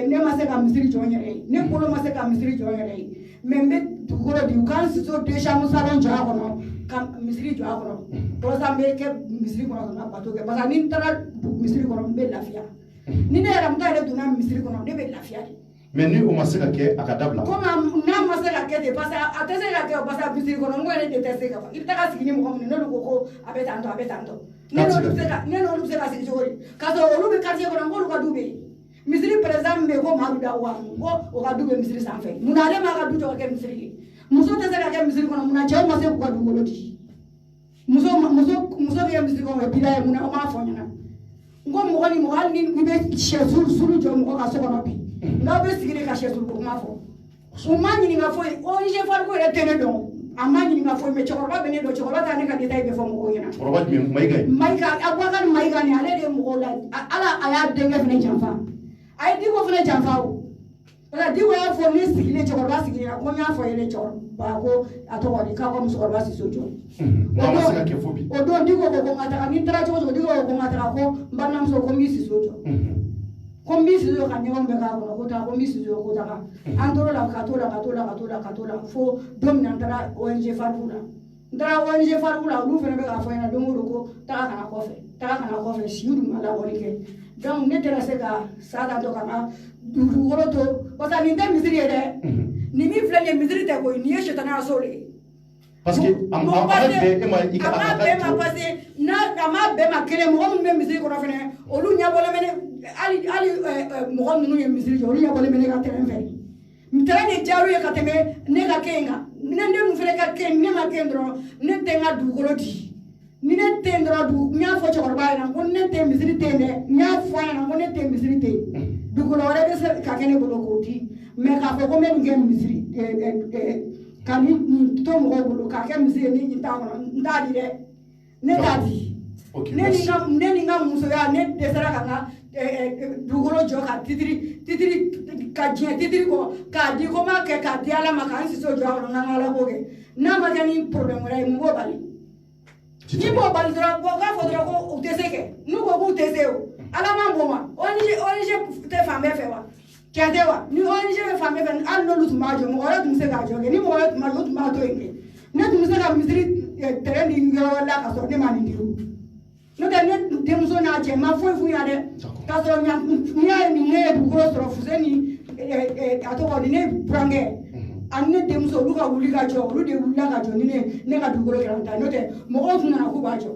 ne ma se ka misiri jɔ n yɛrɛ ye ne bolo ma se ka misiri jɔ n yɛrɛ ye mais n bɛ dugukolo di u k'an siso 2 chambre salon jɔ a kɔnɔ ka misiri jɔ a kɔnɔ walasa n bɛ kɛ misiri kɔnɔ ka n ka bato kɛ parce que ni n taara misiri kɔnɔ n bɛ lafiya ni ne yɛrɛ n ta yɛrɛ donna misiri kɔnɔ ne bɛ lafiya de. mais ni o ma se ka kɛ a ka dabila comme n'a ma se ka kɛ ten parce que a tɛ se ka kɛ parce que misiri kɔnɔ n ko yɛrɛ de tɛ se ka fɔ i bɛ taga sigi ni mɔgɔ min n'olu ko ko a bɛ tan tɔ a bɛ tan tɔ ne n'olu bɛ se ka sigi cogo di k'a sɔrɔ olu bɛ quartier kɔnɔ n k'olu ka du bɛ yen misiri président min bɛ yen ko Madu Dawa ko o ka du bɛ misiri sanfɛ munna ale m'a ka du jɔ ka kɛ misiri ye muso tɛ se ka kɛ misiri kɔnɔ munna cɛw ma se k'u ka dugukolo di muso bɛ kɛ misiri kɔnɔ bila ye munna o m'a fɔ ɲɛna n ko mɔgɔ ni mɔgɔ hali ni i bɛ sɛ suru jɔ mɔgɔ ka so kɔnɔ bi n'aw bɛ sigi de ka sɛ suru o ma fɔ u ma ɲininka foyi ONG Fariko yɛrɛ tɛ ne dɔn a ma ɲininka foyi mais cɛkɔrɔba bɛ ne dɔn cɛkɔrɔba t'a ne ka détail bɛɛ fɔ mɔgɔw ɲɛna cɛkɔrɔba jumɛn Mayiga Abubakar Mayiga nin ale de ye mɔgɔw la ala a y'a denkɛ fana janfa a ye Diko fana janfa o parce que Diko y'a fɔ ne sigilen cɛkɔrɔba sigilen ko n y'a fɔ ye ne cɛkɔrɔba ko a tɔgɔ di k'a ko musokɔrɔba Siso jɔ o don Diko ko ko n ka taga ni n taara cogo o cogo Diko ko ko n ka taga ko n balimamuso ko n b'i Siso jɔ ko n b'i Siso ka ɲɔgɔn bɛɛ k'a kɔnɔ ko taa ko n b'i Siso ko taga an tor'o la ka t'o la fo don min na n taara ONG Fariko la n taara ONG Fariko la olu fana bɛ k'a fɔ ɲɛna don o don ko taga kana kɔfɛ si dun ma labɔli kɛ donc ne tɛna se ka sa tantɔ ka n ka dugukolo to parce que nin tɛ misiri ye dɛ nin min filɛ nin ye misiri tɛ koyi nin ye sitaniya so de ye parce que a ma bɛn e ma i ka a ma bɛn ma parce que a ma bɛn ma kelen mɔgɔ minnu bɛ misiri kɔnɔ fɛnɛ olu ɲɛbɔlen bɛ ne hali mɔgɔ ninnu ye misiri jɔ olu ɲɛbɔlen bɛ ne ka terrain fɛ terrain de diyar'u ye ka tɛmɛ ne ka kɛ in kan ne dun fɛnɛ ka kɛ ne ma kɛ dɔrɔn ne tɛ n ka dugukolo di ni ne tɛ yen dɔrɔn n y'a fɔ cɛkɔrɔba ɲɛna ko ne tɛ misiri tɛ yen dɛ n y'a fɔ a ɲɛna ko ne tɛ misiri tɛ yen dugukolo wɛrɛ bɛ se ka kɛ ne bolo k'o di mais k'a fɔ ko n bɛ nin kɛ misiri ka nin to mɔgɔw bolo k'a kɛ misiri ye ni nin t'a kɔnɔ n t'a di dɛ ne t'a di ne ni n ka musoya ne dɛsɛra ka n ka dugukolo jɔ ka titiri ka diɲɛ titiri kɔ k'a di ko n b'a kɛ k'a di Ala ma k'an Siso jɔ a kɔnɔ n ka Ala ko kɛ n'a ma kɛ ni problème wɛrɛ ye mun b'o bali ni b'o bali dɔrɔn k'a fɔ dɔrɔn ko u tɛ se kɛ n'u ko k'u tɛ se o Ala man bon ma ONG tɛ fan bɛɛ fɛ wa tiɲɛ tɛ wa ni ONG bɛ fan bɛɛ fɛ hali n'olu tun b'a jɔ mɔgɔ wɛrɛ tun bɛ se k'a jɔ kɛ ni mɔgɔ wɛrɛ tun b'a jɔ o tun b'a to yen kɛ ne tun bɛ se ka misiri terrain di yɔrɔ la ka sɔrɔ ne ma nin di o n'o tɛ ne denmuso n'a cɛ ma foyi f'u ɲɛna dɛ k'a sɔrɔ n'i y'a ye nin ne ye dugukolo sɔrɔ Fuseni a tɔgɔ di ne burankɛ ani ne denmuso olu ka wuli ka jɔ olu de wulila ka jɔ ni ne ka dugukolo kɛra n ta n'o tɛ mɔgɔw tun nana k'u b'a jɔ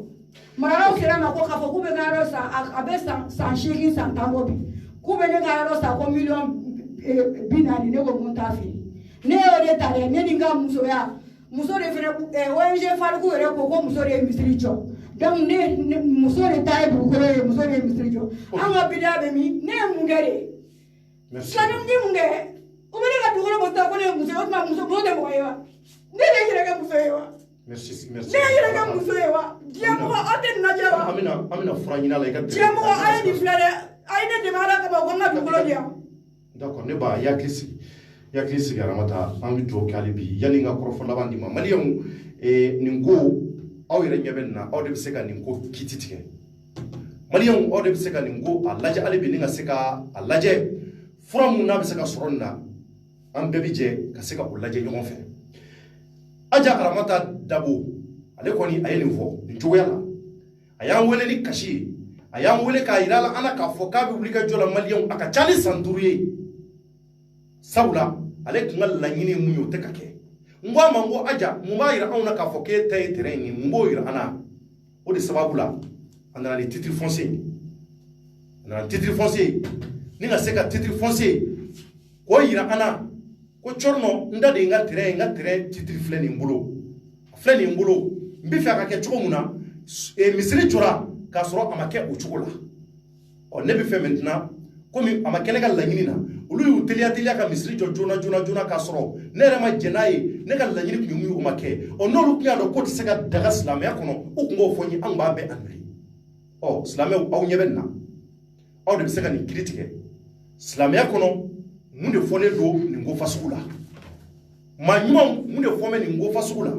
maralaw sera ma ko k'a fɔ k'u bɛ n ka yɔrɔ san a bɛ san 8 san 10 bɔ bi k'u bɛ ne ka yɔrɔ san ko $40,000 ne ko n t'a feere ne y'o de ta dɛ ne ni n ka musoya muso de fana ONG Fariko yɛrɛ ko muso de ye misiri jɔ donc ne muso de ta ye dugukolo ye muso de ye misiri jɔ an ka bidiya bɛ min ne ye mun kɛ de silamɛw tɛ mun kɛ u bɛ ne ka dugukolo bɔ sisan ko ne ye muso ye o tuma muso tɛ mɔgɔ ye wa ne de ye yɛrɛ kɛ muso ye wa ne ye yɛrɛ kɛ muso ye wa diɲɛ mɔgɔ aw tɛ nin lajɛ wa an bɛna fura ɲini a la i ka diɲɛ mɔgɔ a ye nin filɛ dɛ a ye ne dɛmɛ Ala kama ko n ka dugukolo di yan d'accord ne ba yakili sigi Aramata an bɛ dugawu kɛ hali bi yanni n ka kɔrɔfɔ laban di ma maliyɛnw nin ko aw yɛrɛ ɲɛ bɛ nin na aw de bɛ se ka nin ko kiti tigɛ maliyɛnw aw de bɛ se ka nin ko a lajɛ hali bi ni ka se ka a lajɛ fura mun n'a bɛ se ka sɔrɔ nin na an bɛɛ bɛ jɛ ka se ka o lajɛ ɲɔgɔn fɛ Aja Aramata Dabo ale kɔni a ye nin fɔ nin cogoya la a y'an wele ni kasi ye a y'an wele k'a yira la ana k'a fɔ k'a bɛ wuli ka jɔ la maliyɛnw a ka ca ni san 5 ye sabula ale tun ka laɲini ye mun ye o tɛ ka kɛ n ko a ma n ko Aja mun b'a yira anw na k'a fɔ k'e ta ye terrain ye mun b'o yira an na o de sababu la a nana ni titre foncier ni ka se ka titre foncier k'o yira an na ko Cɔrɔnɔ n da de ye n ka terrain titre filɛ nin bolo n bɛ fɛ a ka kɛ cogo mun na misiri jɔra k'a sɔrɔ a ma kɛ o cogo la ɔ ne bɛ fɛ maintenant komi a ma kɛ ne ka laɲini na olu y'u teliya ka misiri jɔ joona k'a sɔrɔ ne yɛrɛ ma jɛn n'a ye ne ka laɲini tun ye mun ye o ma kɛ ɔ n'olu tun y'a dɔn k'o tɛ se ka daga silamɛya kɔnɔ u tun b'o fɔ n ye an b'a bɛɛ annulé ɔ silamɛw aw ɲɛ bɛ nin na aw de bɛ se ka nin kiiri tigɛ silamɛya kɔnɔ mun de fɔlen don nin ko fasugu la maa ɲumanw mun de fɔn bɛ nin ko fasugu la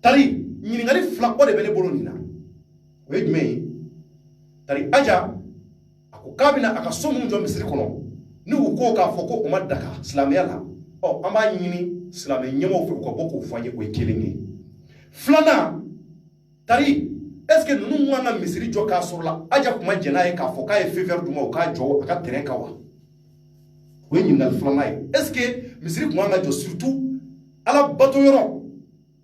tari ɲininkali 2 kɔ de bɛ ne bolo nin na o ye jumɛn ye tari Aja a ko k'a bɛna a ka so mun jɔ misiri kɔnɔ ni u ko k'a fɔ ko o ma daga silamɛya la ɔ an b'a ɲini silamɛ ɲɛmɔgɔw fɛ u ka bɔ k'o fɔ an ye o ye kelen ye 2nan tari est ce que ninnu kan ka misiri jɔ k'a sɔrɔ la Aja kuma jɛn n'a ye k'a fɔ k'a ye feu vert d'u ma u k'a jɔ a ka terrain kan wa o ye ɲininkali filanan ye est ce que misiri kun kan ka jɔ surtout ala bato yɔrɔ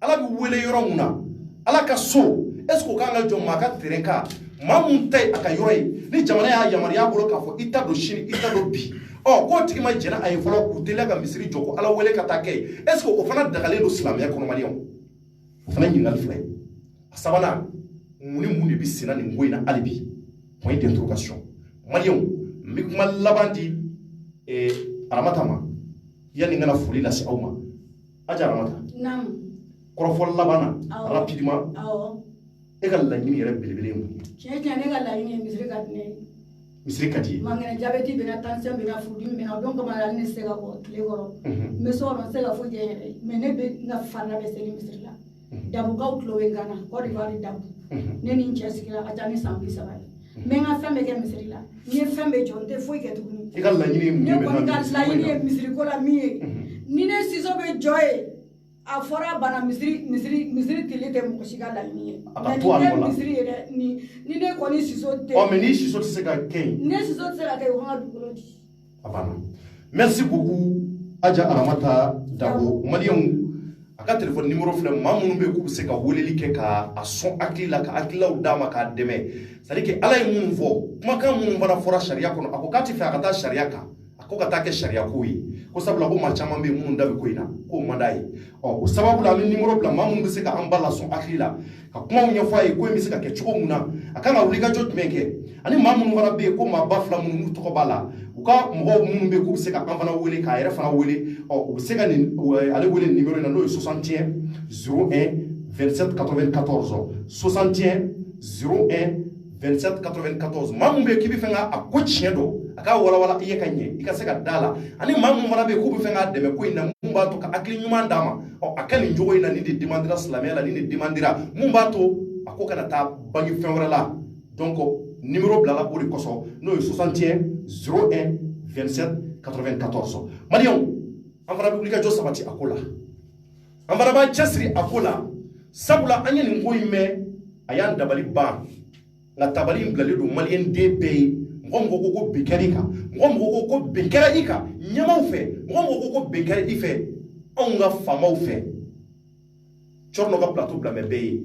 ala bɛ wele yɔrɔ mun na ala ka so est ce que o kan ka jɔ maa ka terrain kan maa mun ta ye a ka yɔrɔ ye ni jamana y'a yamaruya bolo k'a fɔ i ta don sini i ta don bi k'o tigi ma jɛna a ye fɔlɔ k'u teliya ka misiri jɔ ko ala wele ka taa kɛ ye est ce que o fana dagalen don silamɛya kɔnɔ maliyɛnw o fana ye ɲininkali fila ye a sabanan mun ni mun de bɛ senna nin ko in na hali bi point d'interrogation maliyɛnw n bɛ kuma laban di aramata ma yanni n kana foli lase aw ma aja aramata kɔrɔfɔli laban na rapidement e ka laɲini yɛrɛ belebele ye mun ye tiɲɛ tiɲɛ ne ka laɲini ye misiri ka di ne ye misiri ka di ye mangɛnɛ jabɛti bɛ na tension bɛ na furudimi bɛ na o don kama hali ne tɛ se ka bɔ tile kɔrɔ n bɛ so kɔnɔ n tɛ se ka foyi kɛ n yɛrɛ ye mais ne bɛ n ka farila bɛ seli misiri la dabukaw tulo bɛ n kan na Côte d'Ivoire dabu ne ni n cɛ sigira a ka ca ni san 30 ye n bɛ n ka fɛn bɛɛ kɛ misiri la n ye fɛn bɛɛ jɔ n tɛ foyi kɛ tuguni i ka laɲini ye mun ye ne kɔni ka laɲini ye misiri ko la min ye ni ne siso bɛ jɔ ye a fɔra bana misiri tile tɛ mɔgɔ si ka laɲini ye mais ni ne misiri ye dɛ ni ne kɔni siso tɛ mais ni siso tɛ se ka kɛ yen ne siso tɛ se ka kɛ yen o kan ka dugukolo di a banna merci beaucoup aja aramata dabo maliyɛnw a ka téléphone numéro filɛ maa minnu bɛ yen k'u bɛ se ka weleli kɛ ka a sɔn hakili la ka hakililaw d'a ma k'a dɛmɛ c'est à dire que ala ye minnu fɔ kumakan minnu fana fɔra sariya kɔnɔ a ko k'a tɛ fɛ a ka taa sariya kan a ko ka taa kɛ sariya ko ye ko sabula ko maa caman bɛ yen minnu da bɛ ko in na k'o man d'a ye o sababu la an bɛ numéro bila maa minnu bɛ se ka an ba lasɔn hakili la ka kumaw ɲɛfɔ a ye ko in bɛ se ka kɛ cogo min na a kan ka wulikajɔ jumɛn kɛ ani maa minnu fana bɛ yen ko maa ba fila minnu n'u tɔgɔ b'a la u ka mɔgɔw minnu bɛ yen k'u bɛ se ka an fana wele k'a yɛrɛ fana wele u bɛ se ka nin ale wele numéro in na n'o ye 61 01 27 94 61 01 27 94 maa min bɛ yen k'i bɛ fɛ ka a ko tiɲɛ dɔn a ka walawala i ye ka ɲɛ i ka se ka da la ani maa min fana bɛ yen k'u bɛ fɛ k'a dɛmɛ ko in na mun b'a to ka hakili ɲuman d'a ma a kɛ nin cogo in na nin de demandera silamɛya la nin de demandera mun b'a to a ko kana taa bange fɛn wɛrɛ la donc numéro bilala o de kosɔn n'o ye 61 01 27 94 maliyɛnw an fana bɛ wulikajɔ sabati a ko la an fana b'an cɛsiri a ko la sabula an ye nin ko in mɛn a y'an dabali ban nka tabali in bilalen don maliyɛn den bɛɛ ye mɔgɔ mɔgɔ ko bin kɛra i kan mɔgɔ mɔgɔ ko bin kɛra i kan ɲɛmaw fɛ mɔgɔ mɔgɔ ko bin kɛra i fɛ anw ka faamaw fɛ cɔrɔnɔ ka plateau bila mɛ bɛɛ ye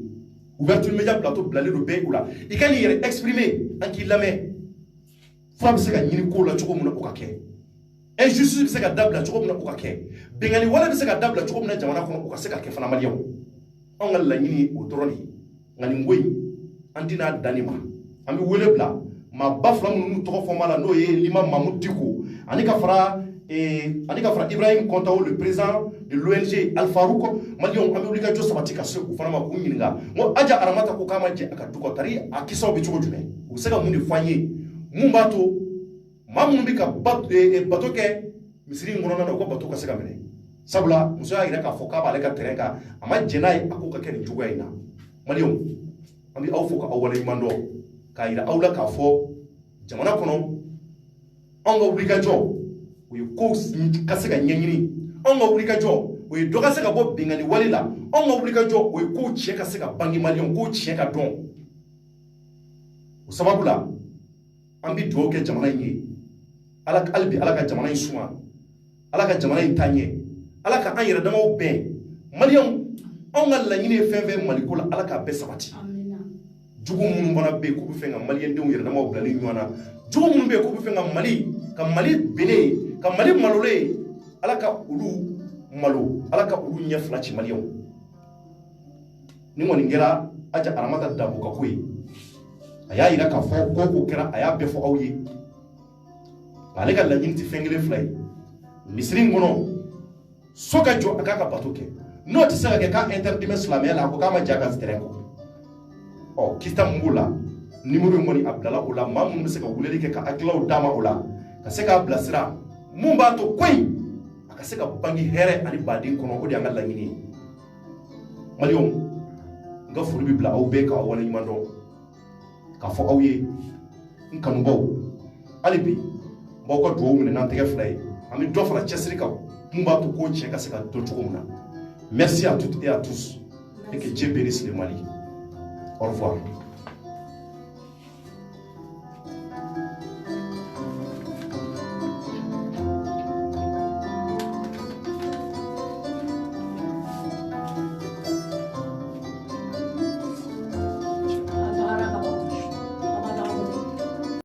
ouverture média plateau bilalen don bɛɛ u la i ka n'i yɛrɛ exprimer an k'i lamɛn fura bɛ se ka ɲini ko la cogo min na o ka kɛ injustice bɛ se ka dabila cogo min na o ka kɛ bɛnkanni wale bɛ se ka dabila cogo min na jamana kɔnɔ o ka se ka kɛ fana maliyɛnw anw ka laɲini o dɔrɔn de ye nka nin ko in an tɛna dan nin ma an bɛ wele bila maa ba fila minnu n'u tɔgɔ fɔ ma la n'o ye Lima Mamu Diko ani ka fara Ibrahim Kontawo le président de l'ONG Al Farouk maliyɛnw an bɛ wulikajɔ sabati ka se u fana ma k'u ɲininka n ko aja aramata ko k'a ma jɛ a ka du kɔ tari a kisaw bɛ cogo jumɛn u bɛ se ka mun de fɔ an ye mun b'a to maa minnu bɛ ka bato kɛ misiri in kɔnɔna na u ka bato ka se ka minɛ sabula muso y'a yira k'a fɔ k'a b'ale ka terrain kan a ma jɛn n'a ye a ko ka kɛ nin cogoya in na maliyɛnw an bɛ aw fo k'aw waleɲuman dɔn k'a yira aw la k'a fɔ jamana kɔnɔ anw ka wulikajɔ o ye ko ka se ka ɲɛɲini anw ka wulikajɔ o ye dɔ ka se ka bɔ binganni wale la anw ka wulikajɔ o ye kow tiɲɛ ka se ka bange maliyɛnw kow tiɲɛ ka dɔn o sababu la an bɛ dugawu kɛ jamana in ye hali bi ala ka jamana in suma ala ka jamana in taa ɲɛ ala ka an yɛrɛ damaw bɛn maliyɛnw anw ka laɲini ye fɛn fɛn maliko la ala k'a bɛɛ sabati jugu minnu fana bɛ yen k'u bɛ fɛ ka maliyɛndenw yɛrɛ damaw bilali ɲɔgɔn na jugu minnu bɛ yen k'u bɛ fɛ ka mali bene ka mali malolen ala ka olu malo ala ka olu ɲɛ fila ci maliyɛnw ni kɔni kɛra aja aramata dabo ka ko ye a y'a yira k'a fɔ ko ko kɛra a y'a bɛɛ fɔ aw ye ale ka laɲini tɛ fɛn kelen fila ye misiri in kɔnɔ so ka jɔ a k'a ka bato kɛ n'o tɛ se ka kɛ k'a interdit silamɛya la a ko k'a ma ja ka terrain kɔ kita mun b'o la numéro in kɔni a bilala o la maa minnu bɛ se ka weleli kɛ ka hakililaw d'a ma o la ka se k'a bilasira mun b'a to ko in a ka se ka bange hɛrɛ ani baden kɔnɔ o de y'an ka laɲini ye maliyɛnw n ka foli bɛ bila aw bɛɛ k'aw waleɲuman dɔn k'a fɔ aw ye n kanubaw hali bi n b'aw ka dugawu minɛ n'an tɛgɛ fila ye an bɛ dɔ fara cɛsiri kan mun b'a to ko tiɲɛ ka se ka dɔn cogo min na merci à toutes et à tous et que Dieu bénisse le Mali. Au revoir.